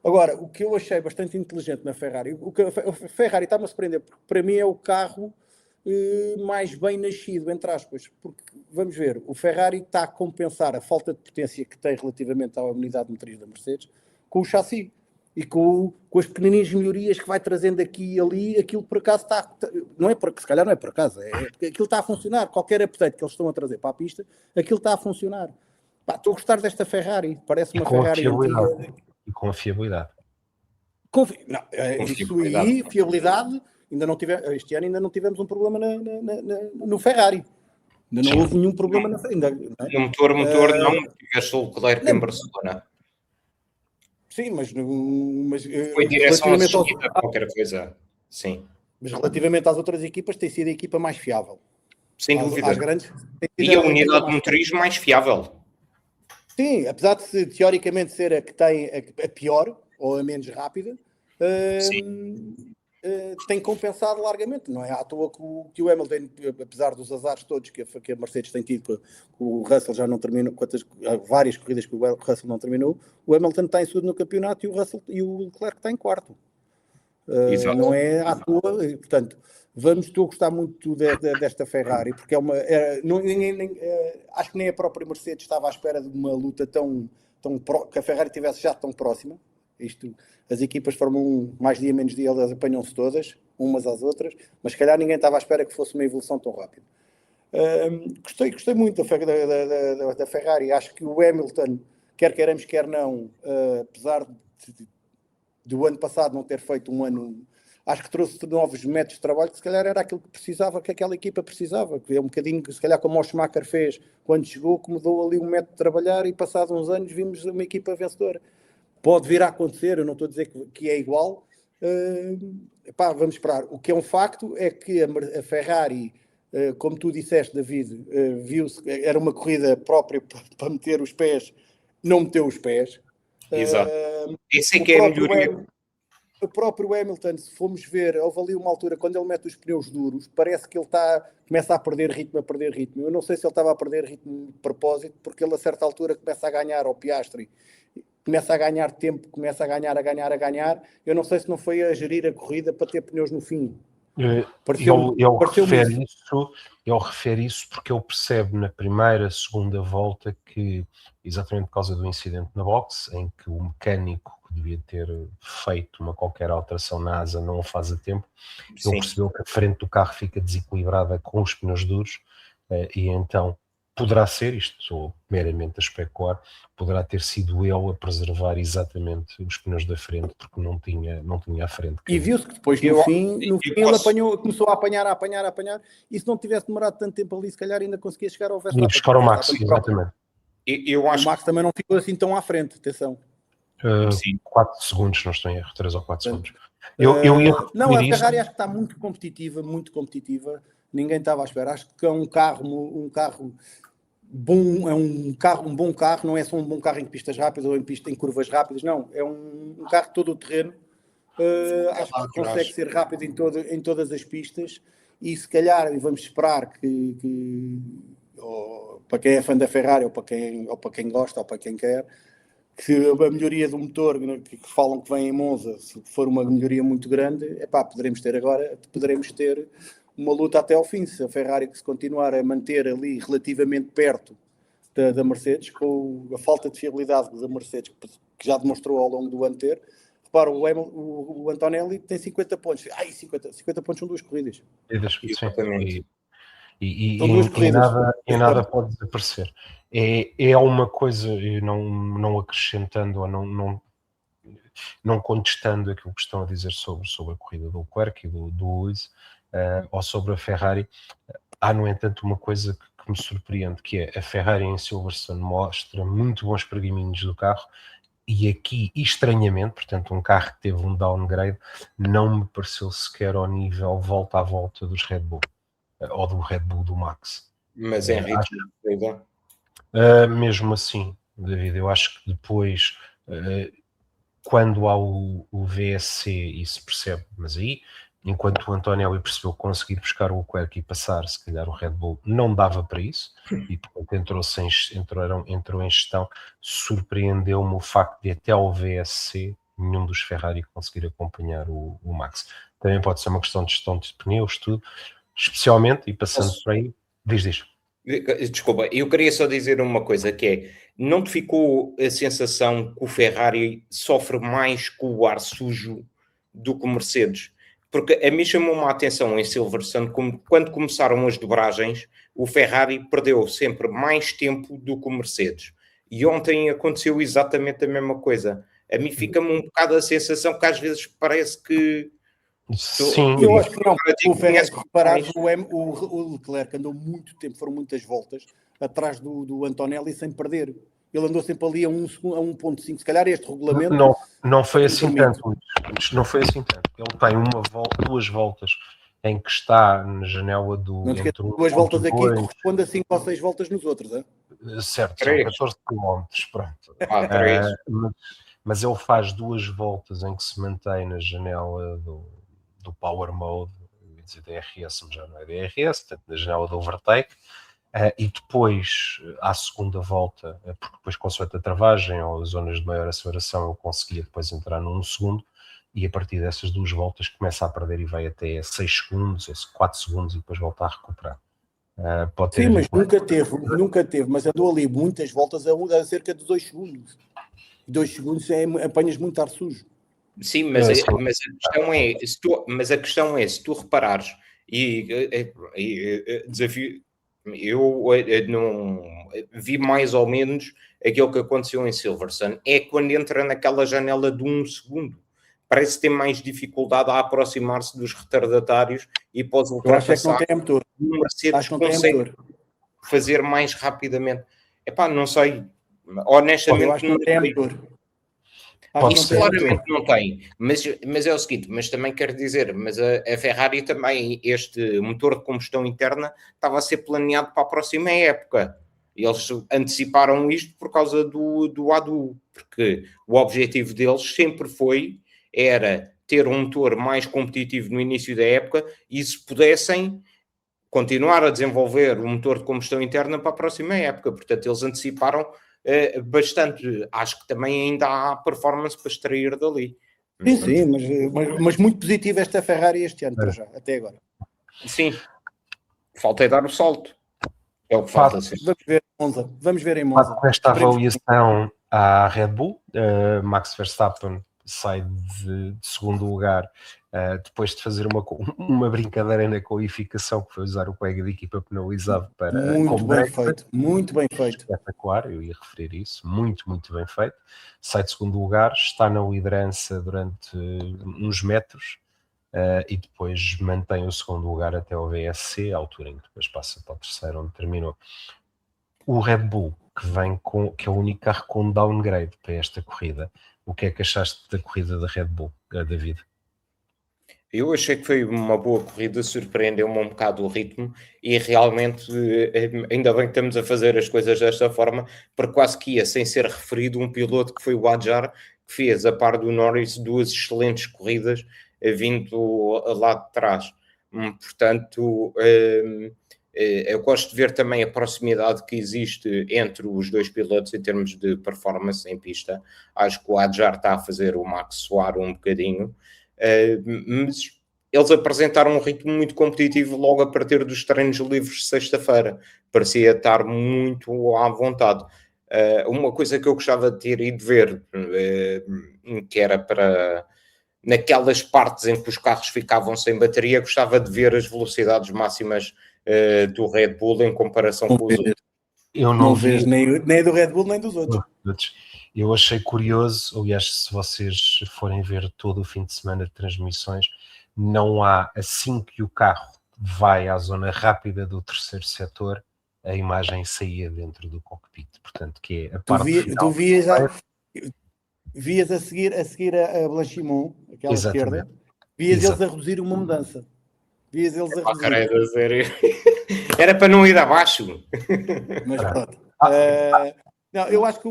Speaker 4: Agora, o que eu achei bastante inteligente na Ferrari, a Ferrari está-me a surpreender, porque para mim é o carro mais bem nascido, entre aspas, porque, vamos ver, o Ferrari está a compensar a falta de potência que tem relativamente à unidade motriz da Mercedes com o chassi e com as pequeninas melhorias que vai trazendo aqui e ali. Aquilo por acaso está, não é porque se calhar não é por acaso, aquilo está a funcionar. Qualquer update que eles estão a trazer para a pista, aquilo está a funcionar. Pá, estou a gostar desta Ferrari, parece uma Ferrari antiga.
Speaker 1: E com a fiabilidade.
Speaker 4: Não, isso aí, fiabilidade, ainda não tivemos, este ano ainda não tivemos um problema no Ferrari. Ainda não houve nenhum problema ainda.
Speaker 3: No motor não, tiveste o Leclerc em Barcelona.
Speaker 4: Sim, mas
Speaker 3: Foi direção assistida, qualquer coisa. Sim.
Speaker 4: Mas relativamente às outras equipas, tem sido a equipa mais fiável.
Speaker 3: Sem dúvida.
Speaker 4: Às grandes,
Speaker 3: e a unidade de motorismo mais fiável.
Speaker 4: Sim, apesar de teoricamente ser a que tem a pior ou a menos rápida, tem compensado largamente. Não é à toa que o Hamilton, apesar dos azares todos que a Mercedes tem tido, que o Russell já não terminou, várias corridas que o Russell não terminou, o Hamilton está em segundo no campeonato e o Leclerc está em quarto. Não é à toa, portanto, estou a gostar muito desta Ferrari, porque é uma. Acho que nem a própria Mercedes estava à espera de uma luta que a Ferrari tivesse já tão próxima. As equipas Fórmula 1, mais dia menos dia, elas apanham-se todas, umas às outras, mas se calhar ninguém estava à espera que fosse uma evolução tão rápida. Gostei muito da Ferrari. Acho que o Hamilton, quer queiramos, quer não, apesar do ano passado não ter feito um ano, acho que trouxe novos métodos de trabalho que se calhar era aquilo que precisava, que aquela equipa precisava, que é um bocadinho, se calhar como o Schumacher fez quando chegou, que mudou ali um método de trabalhar e passados uns anos vimos uma equipa vencedora. Pode vir a acontecer, eu não estou a dizer que é igual, vamos esperar. O que é um facto é que a Ferrari, como tu disseste, David, viu-se, era uma corrida própria para meter os pés, não meteu os pés.
Speaker 3: Exato. Isso é que é a melhoria.
Speaker 4: O próprio Hamilton, se formos ver, houve ali uma altura, quando ele mete os pneus duros, parece que ele começa a perder ritmo. Eu não sei se ele estava a perder ritmo de propósito, porque ele a certa altura começa a ganhar ao Piastri, começa a ganhar tempo, começa a ganhar. Eu não sei se não foi a gerir a corrida para ter pneus no fim.
Speaker 1: Ele refere isso porque ele percebe na primeira, segunda volta que, exatamente por causa do incidente na boxe, em que o mecânico que devia ter feito uma qualquer alteração na asa não o faz a tempo, ele percebeu que a frente do carro fica desequilibrada com os pneus duros, e então poderá ser, isto estou meramente a especular, poderá ter sido ele a preservar exatamente os pneus da frente, porque não tinha a frente.
Speaker 4: E viu-se que depois, no fim ele começou a apanhar, e se não tivesse demorado tanto tempo ali, se calhar ainda conseguia chegar ao Verstappen.
Speaker 1: E buscar o Max, exatamente.
Speaker 3: Eu acho
Speaker 4: o Max também não ficou assim tão à frente, atenção.
Speaker 1: 4 segundos, não estou em erro, 3 ou 4 segundos.
Speaker 4: Não, a Ferrari acho que está muito competitiva, ninguém estava à espera. Acho que é um carro bom, é um bom carro, não é só um bom carro em pistas rápidas ou em curvas rápidas, não, é um carro todo o terreno. Acho que consegue ser rápido em todas as pistas e se calhar vamos esperar que para quem é fã da Ferrari ou para quem gosta ou para quem quer, que a melhoria do motor que falam que vem em Monza, se for uma melhoria muito grande, poderemos ter uma luta até ao fim. Se a Ferrari se continuar a manter ali relativamente perto da Mercedes, com a falta de fiabilidade da Mercedes que já demonstrou ao longo do ano ter, repara, o Antonelli tem 50 pontos. 50 pontos são 2 corridas.
Speaker 1: Exatamente. E nada pode desaparecer. É uma coisa, não acrescentando ou não contestando aquilo que estão a dizer sobre a corrida do Leclerc e do Lewis, ou sobre a Ferrari. Há, no entanto, uma coisa que me surpreende, que é a Ferrari em Silverstone mostra muito bons pergaminhos do carro, e aqui, estranhamente, portanto, um carro que teve um downgrade, não me pareceu sequer ao nível volta a volta dos Red Bull, ou do Red Bull do Max.
Speaker 3: Mas em ritmo de corrida,
Speaker 1: Mesmo assim, David, eu acho que depois, quando há o VSC, isso percebe, mas aí, enquanto o Antonelli percebeu conseguir buscar o Leclerc e passar, se calhar o Red Bull não dava para isso, e portanto entrou em gestão. Surpreendeu-me o facto de até ao VSC nenhum dos Ferrari conseguir acompanhar o Max. Também pode ser uma questão de gestão de pneus, tudo, especialmente, e passando por aí, diz.
Speaker 3: Desculpa, eu queria só dizer uma coisa, que é, não te ficou a sensação que o Ferrari sofre mais com o ar sujo do que o Mercedes? Porque a mim chamou-me a atenção em Silverstone, quando começaram as dobragens, o Ferrari perdeu sempre mais tempo do que o Mercedes. E ontem aconteceu exatamente a mesma coisa. A mim fica-me um bocado a sensação que às vezes parece que...
Speaker 1: Sim,
Speaker 4: Eu acho que não. O Ferrari, reparares, o Leclerc andou muito tempo, foram muitas voltas, atrás do Antonelli sem perder. Ele andou sempre ali a 1.5. Se calhar este regulamento...
Speaker 1: Não foi assim tanto. Não foi assim tanto. Ele tem duas voltas em que está na janela do...
Speaker 4: Não esqueça, duas voltas aqui corresponde a 5 ou 6 voltas nos outros, é?
Speaker 1: Certo, são 14 km, pronto. Mas ele faz duas voltas em que se mantém na janela do Power Mode, eu ia dizer DRS, mas já não é DRS, portanto, na janela do overtake, e depois, à segunda volta, porque depois consoante a travagem ou zonas de maior aceleração, ele conseguia depois entrar num segundo, e a partir dessas duas voltas começa a perder e vai até 6 segundos, 4 segundos, e depois volta a recuperar.
Speaker 4: Sim, mas nunca teve, mas andou ali muitas voltas a cerca de 2 segundos. 2 segundos apanhas muito ar sujo.
Speaker 3: Sim, mas a questão é, se tu reparares, desafio, eu não vi mais ou menos aquilo que aconteceu em Silverstone, é quando entra naquela janela de 1 segundo. Parece ter mais dificuldade a aproximar-se dos retardatários e pós ultrapassar.
Speaker 4: Acho que não tem motor.
Speaker 3: O Mercedes consegue fazer mais rapidamente. Epá, não sei. Honestamente,
Speaker 4: eu acho que não tem motor.
Speaker 3: Claramente não tem, mas é o seguinte, mas também quero dizer, mas a Ferrari também, este motor de combustão interna estava a ser planeado para a próxima época. Eles anteciparam isto por causa do ADU, porque o objetivo deles sempre era ter um motor mais competitivo no início da época e se pudessem continuar a desenvolver o motor de combustão interna para a próxima época. Portanto, eles anteciparam bastante. Acho que também ainda há performance para extrair dali.
Speaker 4: Sim, mas muito positivo esta Ferrari este ano, para já, até agora.
Speaker 3: Sim, falta é dar o salto. É o que falta.
Speaker 4: Vamos ver em Monza.
Speaker 1: Com esta avaliação à Red Bull, Max Verstappen sai de segundo lugar, depois de fazer uma brincadeira na qualificação, que foi usar o colega de equipa penalizado para...
Speaker 4: Muito bem feito.
Speaker 1: Espetacular, eu ia referir isso, muito bem feito. Sai de segundo lugar, está na liderança durante uns metros, e depois mantém o segundo lugar até o VSC, à altura em que depois passa para o terceiro, onde terminou. O Red Bull, que é o único carro com downgrade para esta corrida, o que é que achaste da corrida da Red Bull, David?
Speaker 3: Eu achei que foi uma boa corrida, surpreendeu-me um bocado o ritmo e realmente ainda bem que estamos a fazer as coisas desta forma, porque quase que ia sem ser referido um piloto que foi o Adjar, que fez a par do Norris 2 excelentes corridas vindo lá de trás. Portanto, eu gosto de ver também a proximidade que existe entre os dois pilotos em termos de performance em pista. Acho que o Adjar está a fazer o Max suar um bocadinho, mas eles apresentaram um ritmo muito competitivo logo a partir dos treinos livres de sexta-feira. Parecia estar muito à vontade. Uma coisa que eu gostava de ter ido ver, que era para... naquelas partes em que os carros ficavam sem bateria, gostava de ver as velocidades máximas do Red Bull em comparação com os outros.
Speaker 1: Eu não
Speaker 4: vejo nem do Red Bull nem dos outros.
Speaker 1: Eu achei curioso, aliás, se vocês forem ver todo o fim de semana de transmissões, não há, assim que o carro vai à zona rápida do terceiro setor, a imagem saía dentro do cockpit. Portanto, que é a parte final.
Speaker 4: Tu vias a seguir a Blanchimon, aquela
Speaker 1: Exatamente.
Speaker 4: esquerda, vias
Speaker 1: Exato.
Speaker 4: eles a reduzir uma mudança. Vias eles a reduzir.
Speaker 3: Caralho, a sério. Era para não ir abaixo.
Speaker 4: Mas pronto. Não, eu acho que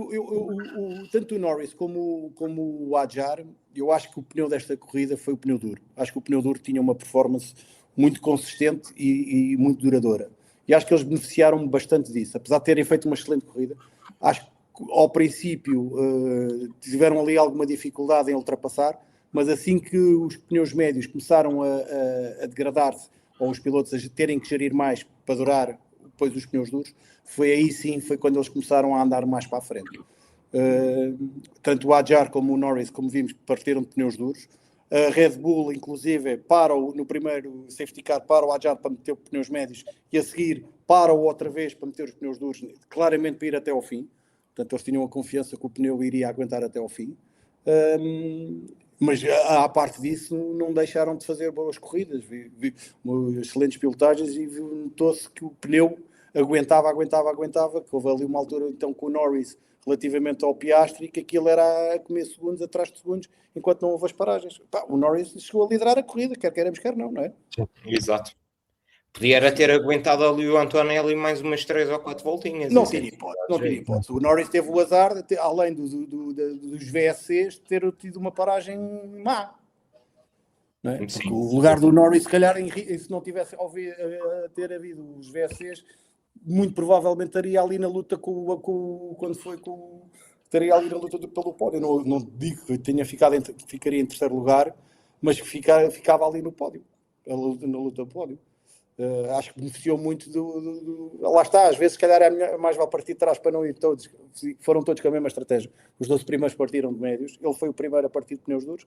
Speaker 4: tanto o Norris como o Adjar, eu acho que o pneu desta corrida foi o pneu duro. Acho que o pneu duro tinha uma performance muito consistente e muito duradoura. E acho que eles beneficiaram bastante disso. Apesar de terem feito uma excelente corrida, acho que ao princípio tiveram ali alguma dificuldade em ultrapassar, mas assim que os pneus médios começaram a degradar-se, ou os pilotos a terem que gerir mais para durar depois os pneus duros, foi quando eles começaram a andar mais para a frente. Tanto o Adjar como o Norris, como vimos, partiram de pneus duros. A Red Bull, inclusive, no primeiro safety car, para o Adjar para meter os pneus médios e a seguir para-o outra vez para meter os pneus duros, claramente para ir até ao fim. Portanto, eles tinham a confiança que o pneu iria aguentar até ao fim. Mas, à parte disso, não deixaram de fazer boas corridas. Vi excelentes pilotagens e notou-se que o pneu aguentava, que houve ali uma altura então com o Norris relativamente ao Piastri, que aquilo era a comer segundos atrás de segundos, enquanto não houve as paragens. O Norris chegou a liderar a corrida, quer queiramos, quer não é?
Speaker 3: Sim. Exato. Podia era ter aguentado ali o Antonelli mais umas 3 ou 4 voltinhas.
Speaker 4: Não tinha hipótese. O Norris teve o azar, além dos VSCs, ter tido uma paragem má. Não é? Porque o lugar do Norris, se calhar, se não tivesse ter havido os VSCs, muito provavelmente estaria ali na luta estaria ali na luta pelo pódio. Não digo que ficaria em terceiro lugar, mas ficava ali no pódio, na luta do pódio. Acho que beneficiou muito lá está, às vezes se calhar mais vale partir de trás para não ir todos, foram todos com a mesma estratégia. Os 12 primeiros partiram de médios, ele foi o primeiro a partir de pneus duros,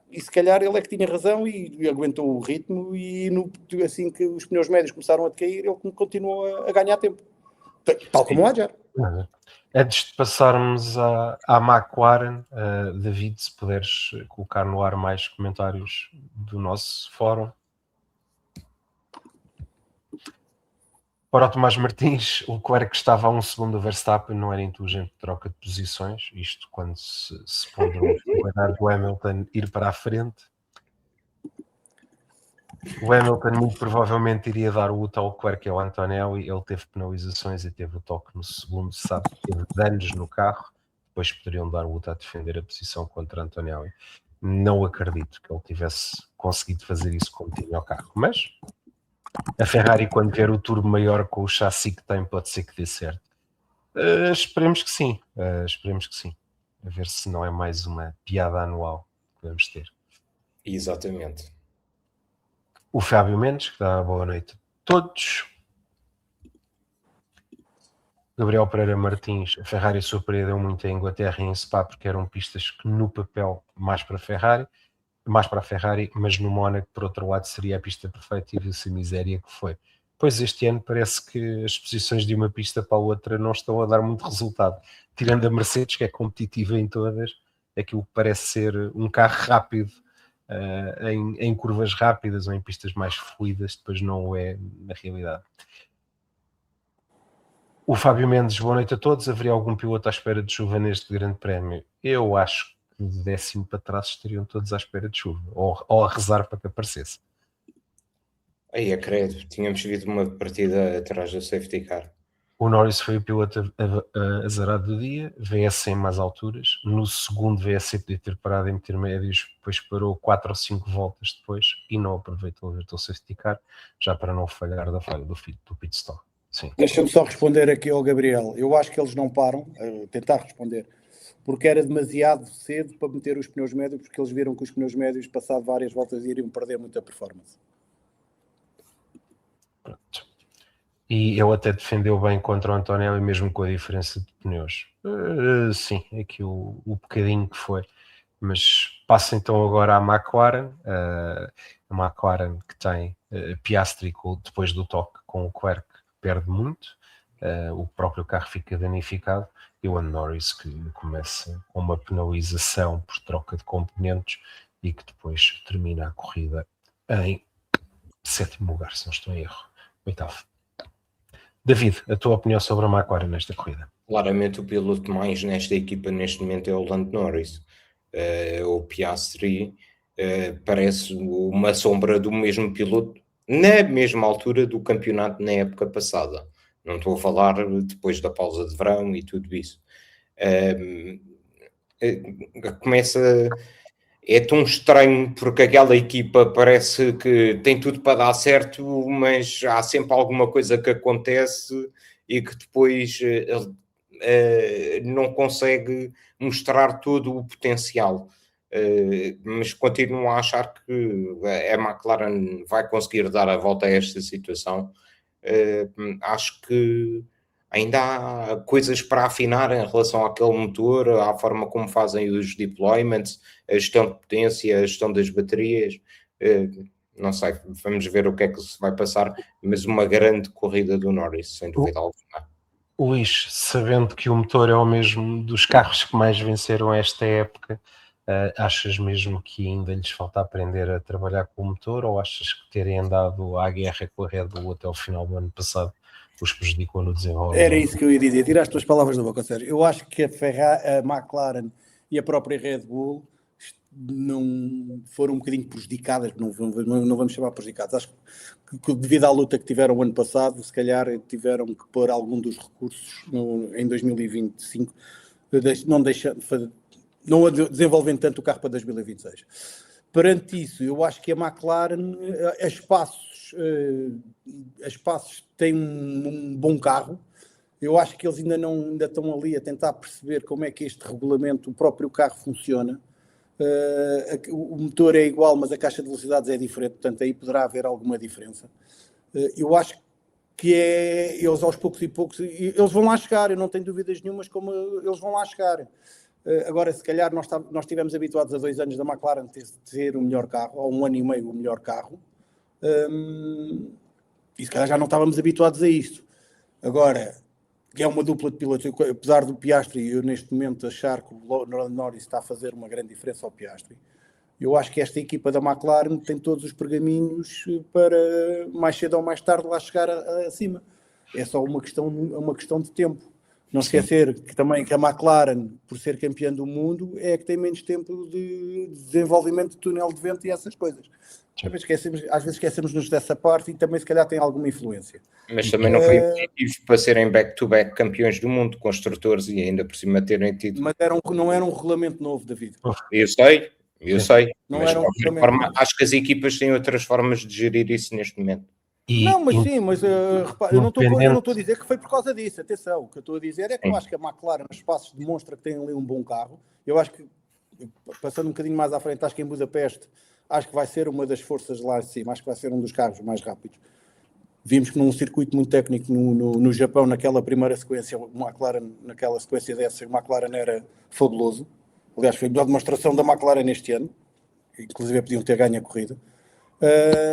Speaker 4: e se calhar ele é que tinha razão e aguentou o ritmo, e assim que os pneus médios começaram a decair, ele continuou a ganhar tempo, tal como o Adjar.
Speaker 1: Antes de passarmos à McLaren, David, se puderes colocar no ar mais comentários do nosso fórum. Para o Tomás Martins, o Leclerc estava a 1 segundo do Verstappen, não era inteligente troca de posições, isto quando se ponderou o Hamilton ir para a frente. O Hamilton muito provavelmente iria dar o UTA ao Leclerc e ao Antonelli, ele teve penalizações e teve o toque no segundo, sabe, teve danos no carro, depois poderiam dar o UTA a defender a posição contra Antonelli. Não acredito que ele tivesse conseguido fazer isso como tinha o carro, mas a Ferrari, quando vier o turbo maior com o chassi que tem, pode ser que dê certo. Esperemos que sim. A ver se não é mais uma piada anual que vamos ter.
Speaker 3: Exatamente.
Speaker 1: O Fábio Mendes, que dá boa noite a todos. Gabriel Pereira Martins, a Ferrari surpreendeu muito a Inglaterra e em Spa porque eram pistas que no papel mais para a Ferrari, mas no Mónaco, por outro lado, seria a pista perfeita e viu-se a miséria que foi. Pois este ano parece que as posições de uma pista para a outra não estão a dar muito resultado. Tirando a Mercedes, que é competitiva em todas, aquilo que parece ser um carro rápido em curvas rápidas ou em pistas mais fluidas, depois não o é na realidade. O Fábio Mendes, boa noite a todos. Haveria algum piloto à espera de chuva neste grande prémio? Eu acho que de 10º para trás estariam todos à espera de chuva, ou a rezar para que aparecesse.
Speaker 3: Aí, acredito, tínhamos visto uma partida atrás do safety car.
Speaker 1: O Norris foi o piloto azarado do dia, VSC em mais alturas. No segundo VSC podia ter parado em meter médios, depois parou 4 ou 5 voltas depois e não aproveitou o safety car, já para não falhar da falha do pit stop. Sim.
Speaker 4: Deixa-me só responder aqui ao Gabriel. Eu acho que eles não param, tentar responder, porque era demasiado cedo para meter os pneus médios, porque eles viram que os pneus médios, passado várias voltas, iriam perder muita performance.
Speaker 1: Pronto. E ele até defendeu bem contra o Antonelli, mesmo com a diferença de pneus. Sim, aqui o bocadinho que foi. Mas passa então agora à McLaren. A McLaren que tem Piastri depois do toque com o Leclerc perde muito. O próprio carro fica danificado. E o Norris que começa com uma penalização por troca de componentes e que depois termina a corrida em 7º lugar, se não estou em erro. 8º. David, a tua opinião sobre a McLaren nesta corrida?
Speaker 3: Claramente o piloto mais nesta equipa neste momento é o Lando Norris. O Piastri parece uma sombra do mesmo piloto na mesma altura do campeonato na época passada. Não estou a falar depois da pausa de verão e tudo isso. É tão estranho porque aquela equipa parece que tem tudo para dar certo, mas há sempre alguma coisa que acontece e que depois não consegue mostrar todo o potencial. Mas continuo a achar que a McLaren vai conseguir dar a volta a esta situação. Acho que ainda há coisas para afinar em relação àquele motor, à forma como fazem os deployments, a gestão de potência, a gestão das baterias. Não sei, vamos ver o que é que se vai passar, mas uma grande corrida do Norris, sem dúvida alguma.
Speaker 1: Luís, sabendo que o motor é o mesmo dos carros que mais venceram esta época, achas mesmo que ainda lhes falta aprender a trabalhar com o motor, ou achas que terem andado à guerra com a Red Bull até o final do ano passado os prejudicou no desenvolvimento?
Speaker 4: Era isso que eu ia dizer, tirar as tuas palavras da boca, Sérgio. Eu acho que a McLaren e a própria Red Bull não foram um bocadinho prejudicadas, não vamos chamar prejudicadas. Acho que devido à luta que tiveram o ano passado, se calhar tiveram que pôr algum dos recursos em 2025, não desenvolvendo tanto o carro para 2026. Perante isso, eu acho que a McLaren, a espaços tem um bom carro. Eu acho que eles ainda estão ali a tentar perceber como é que este regulamento, o próprio carro funciona. O motor é igual, mas a caixa de velocidades é diferente, portanto aí poderá haver alguma diferença. Eu acho que eles aos poucos e poucos, eles vão lá chegar, eu não tenho dúvidas nenhumas como eles vão lá chegar. Agora, se calhar nós estivemos habituados a 2 anos da McLaren ter o melhor carro, ou 1 ano e meio o melhor carro, e se calhar já não estávamos habituados a isto. Agora, que é uma dupla de pilotos, apesar do Piastri, eu neste momento achar que o Norris está a fazer uma grande diferença ao Piastri, eu acho que esta equipa da McLaren tem todos os pergaminhos para mais cedo ou mais tarde lá chegar acima. É só uma questão de tempo. Não esquecer que também que a McLaren, por ser campeã do mundo, é que tem menos tempo de desenvolvimento de túnel de vento e essas coisas. Às vezes esquecemos-nos dessa parte e também se calhar tem alguma influência.
Speaker 3: Mas também não foi impeditivo para serem back-to-back campeões do mundo, construtores, e ainda por cima terem tido.
Speaker 4: Mas não era um regulamento novo, David.
Speaker 3: Eu sei.
Speaker 4: Não
Speaker 3: mas
Speaker 4: era
Speaker 3: de qualquer forma, acho que as equipas têm outras formas de gerir isso neste momento.
Speaker 4: Mas repara, eu não estou a dizer que foi por causa disso, atenção, o que eu estou a dizer é que eu acho que a McLaren nos passos demonstra que tem ali um bom carro. Eu acho que, passando um bocadinho mais à frente, acho que em Budapeste, acho que vai ser uma das forças lá em cima, acho que vai ser um dos carros mais rápidos. Vimos que num circuito muito técnico no Japão, naquela primeira sequência, o McLaren, naquela sequência dessa, o McLaren era fabuloso. Aliás, foi a melhor demonstração da McLaren este ano, inclusive podiam ter ganho a corrida.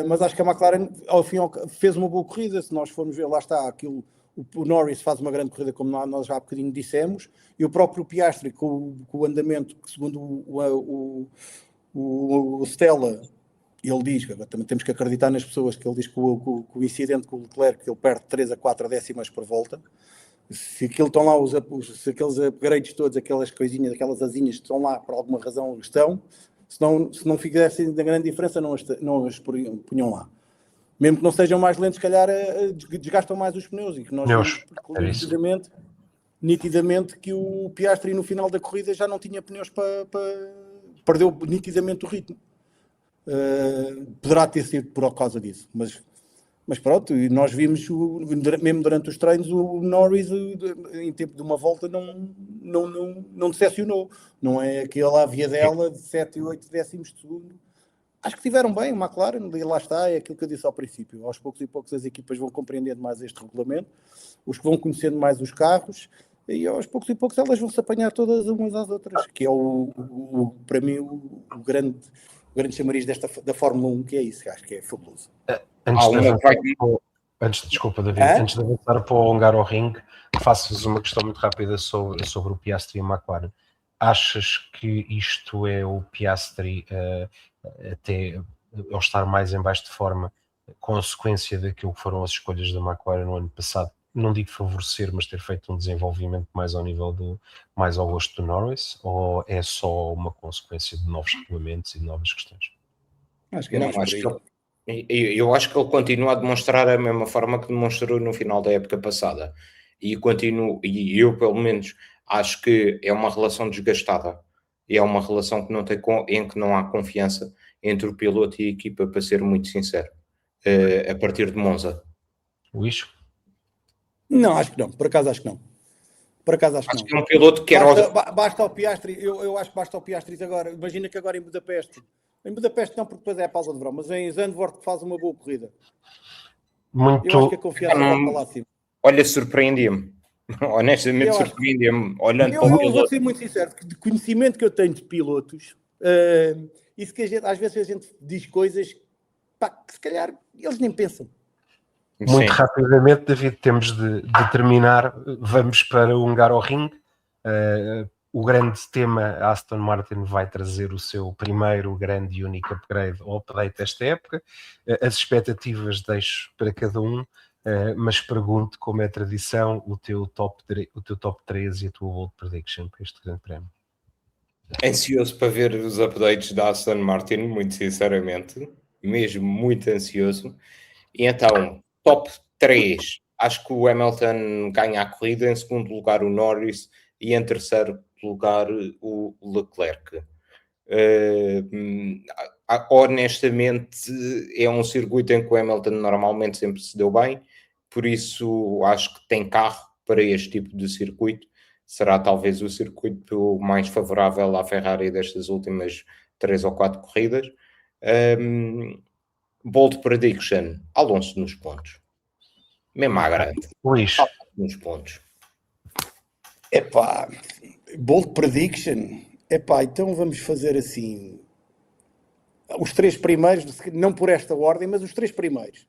Speaker 4: Mas acho que a McLaren ao fim fez uma boa corrida. Se nós formos ver, lá está aquilo, o Norris faz uma grande corrida, como nós já há bocadinho dissemos, e o próprio Piastri com o andamento que, segundo o Stella, ele diz, também temos que acreditar nas pessoas, que ele diz que o incidente com o Leclerc, que ele perde 3 a 4 décimas por volta. Se aquilo estão lá, se aqueles upgrades todos, aquelas coisinhas, aquelas asinhas que estão lá por alguma razão estão, se não fizessem da grande diferença, não as punham lá. Mesmo que não sejam mais lentos, se calhar desgastam mais os pneus. E que nós vimos nitidamente que o Piastri no final da corrida já não tinha pneus perdeu nitidamente o ritmo. Poderá ter sido por causa disso, mas pronto, e nós vimos, mesmo durante os treinos, o Norris, em tempo de uma volta, não decepcionou. Não é aquela via dela de 7 e 8 décimos de segundo. Acho que estiveram bem, o McLaren, e lá está, é aquilo que eu disse ao princípio. Aos poucos e poucos as equipas vão compreendendo mais este regulamento, os que vão conhecendo mais os carros, e aos poucos e poucos elas vão se apanhar todas umas às outras, que é para mim o grande chamariz da Fórmula 1, que é isso, acho que é fabuloso.
Speaker 1: Desculpa, David, antes de avançar para o Hungaroring, faço-vos uma questão muito rápida sobre o Piastri e a McLaren. Achas que isto é o Piastri até ao estar mais em baixo de forma consequência daquilo que foram as escolhas da McLaren no ano passado, não digo favorecer, mas ter feito um desenvolvimento mais ao nível mais ao gosto do Norris, ou é só uma consequência de novos regulamentos e de novas questões?
Speaker 4: Acho que é
Speaker 3: Não,
Speaker 4: mais por
Speaker 3: acho
Speaker 4: aí.
Speaker 3: que eu acho que ele continua a demonstrar a mesma forma que demonstrou no final da época passada. E eu pelo menos acho que é uma relação desgastada. E é uma relação que em que não há confiança entre o piloto e a equipa, para ser muito sincero, a partir de Monza.
Speaker 1: Luís?
Speaker 4: Não, acho que não. Por acaso acho que não. Por acaso acho que
Speaker 3: Acho
Speaker 4: não.
Speaker 3: que é um piloto que era...
Speaker 4: Basta o Piastri, eu acho que basta o Piastri agora. Imagina que agora em Budapeste não, porque depois é a pausa de verão, mas em Zandvoort faz uma boa corrida. Eu acho que a confiança vai para lá acima.
Speaker 3: Olha, surpreendia-me. Honestamente,
Speaker 4: Eu acho
Speaker 3: surpreendia-me. Olhando para o
Speaker 4: Eu vou
Speaker 3: piloto.
Speaker 4: ser muito sincero, de conhecimento que eu tenho de pilotos, isso que às vezes a gente diz coisas pá, que se calhar eles nem pensam.
Speaker 1: Muito
Speaker 3: Sim.
Speaker 1: rapidamente, David, temos de terminar. Vamos para o Hungaroring. O grande tema, Aston Martin vai trazer o seu primeiro grande e único upgrade ou update desta época. As expectativas deixo para cada um, mas pergunto, como é tradição, o teu top 3 e a tua bold prediction para este grande prémio.
Speaker 3: Ansioso para ver os updates da Aston Martin, muito sinceramente. Mesmo muito ansioso. E então, top 3. Acho que o Hamilton ganha a corrida. Em segundo lugar, o Norris. E em terceiro lugar, o Leclerc. Honestamente, é um circuito em que o Hamilton normalmente sempre se deu bem. Por isso, acho que tem carro para este tipo de circuito. Será talvez o circuito mais favorável à Ferrari destas últimas 3 ou 4 corridas. Bold prediction, Alonso nos pontos. Mesmo à grande.
Speaker 1: Luís.
Speaker 3: Nos pontos.
Speaker 4: Epá, bold prediction. Epá, então vamos fazer assim. Os 3 primeiros, não por esta ordem, mas os 3 primeiros.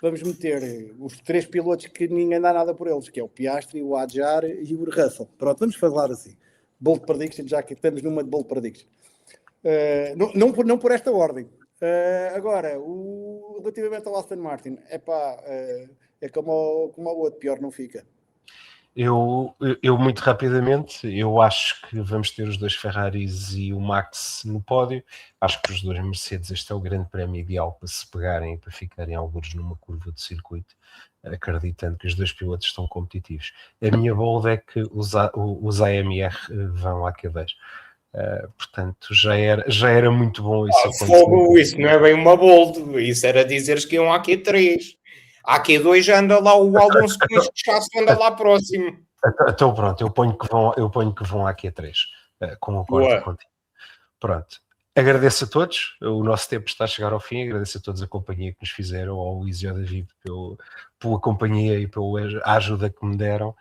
Speaker 4: Vamos meter os 3 pilotos que ninguém dá nada por eles, que é o Piastri, o Adjar e o Russell. Pronto, vamos falar assim. Bold prediction, já que estamos numa de bold prediction. Não por esta ordem. Agora, relativamente ao Aston Martin, epá, é como o outro, pior não fica.
Speaker 1: Eu muito rapidamente, eu acho que vamos ter os 2 Ferraris e o Max no pódio. Acho que os 2 Mercedes, este é o grande prémio ideal para se pegarem e para ficarem algures numa curva de circuito, acreditando que os 2 pilotos estão competitivos. A minha bold é que os AMR vão à Q10. Portanto, já era muito bom isso
Speaker 3: acontecer. Isso não é bem uma bold, isso era dizeres que iam à Q3. A Q2 já anda lá o Alonso com este chasso, anda lá próximo.
Speaker 1: Então pronto, eu ponho que vão à Q3, concordo contigo. Pronto, agradeço a todos, o nosso tempo está a chegar ao fim, agradeço a todos a companhia que nos fizeram, ao Luís e ao David pela companhia e pela ajuda que me deram,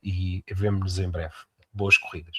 Speaker 1: e vemo-nos em breve. Boas corridas.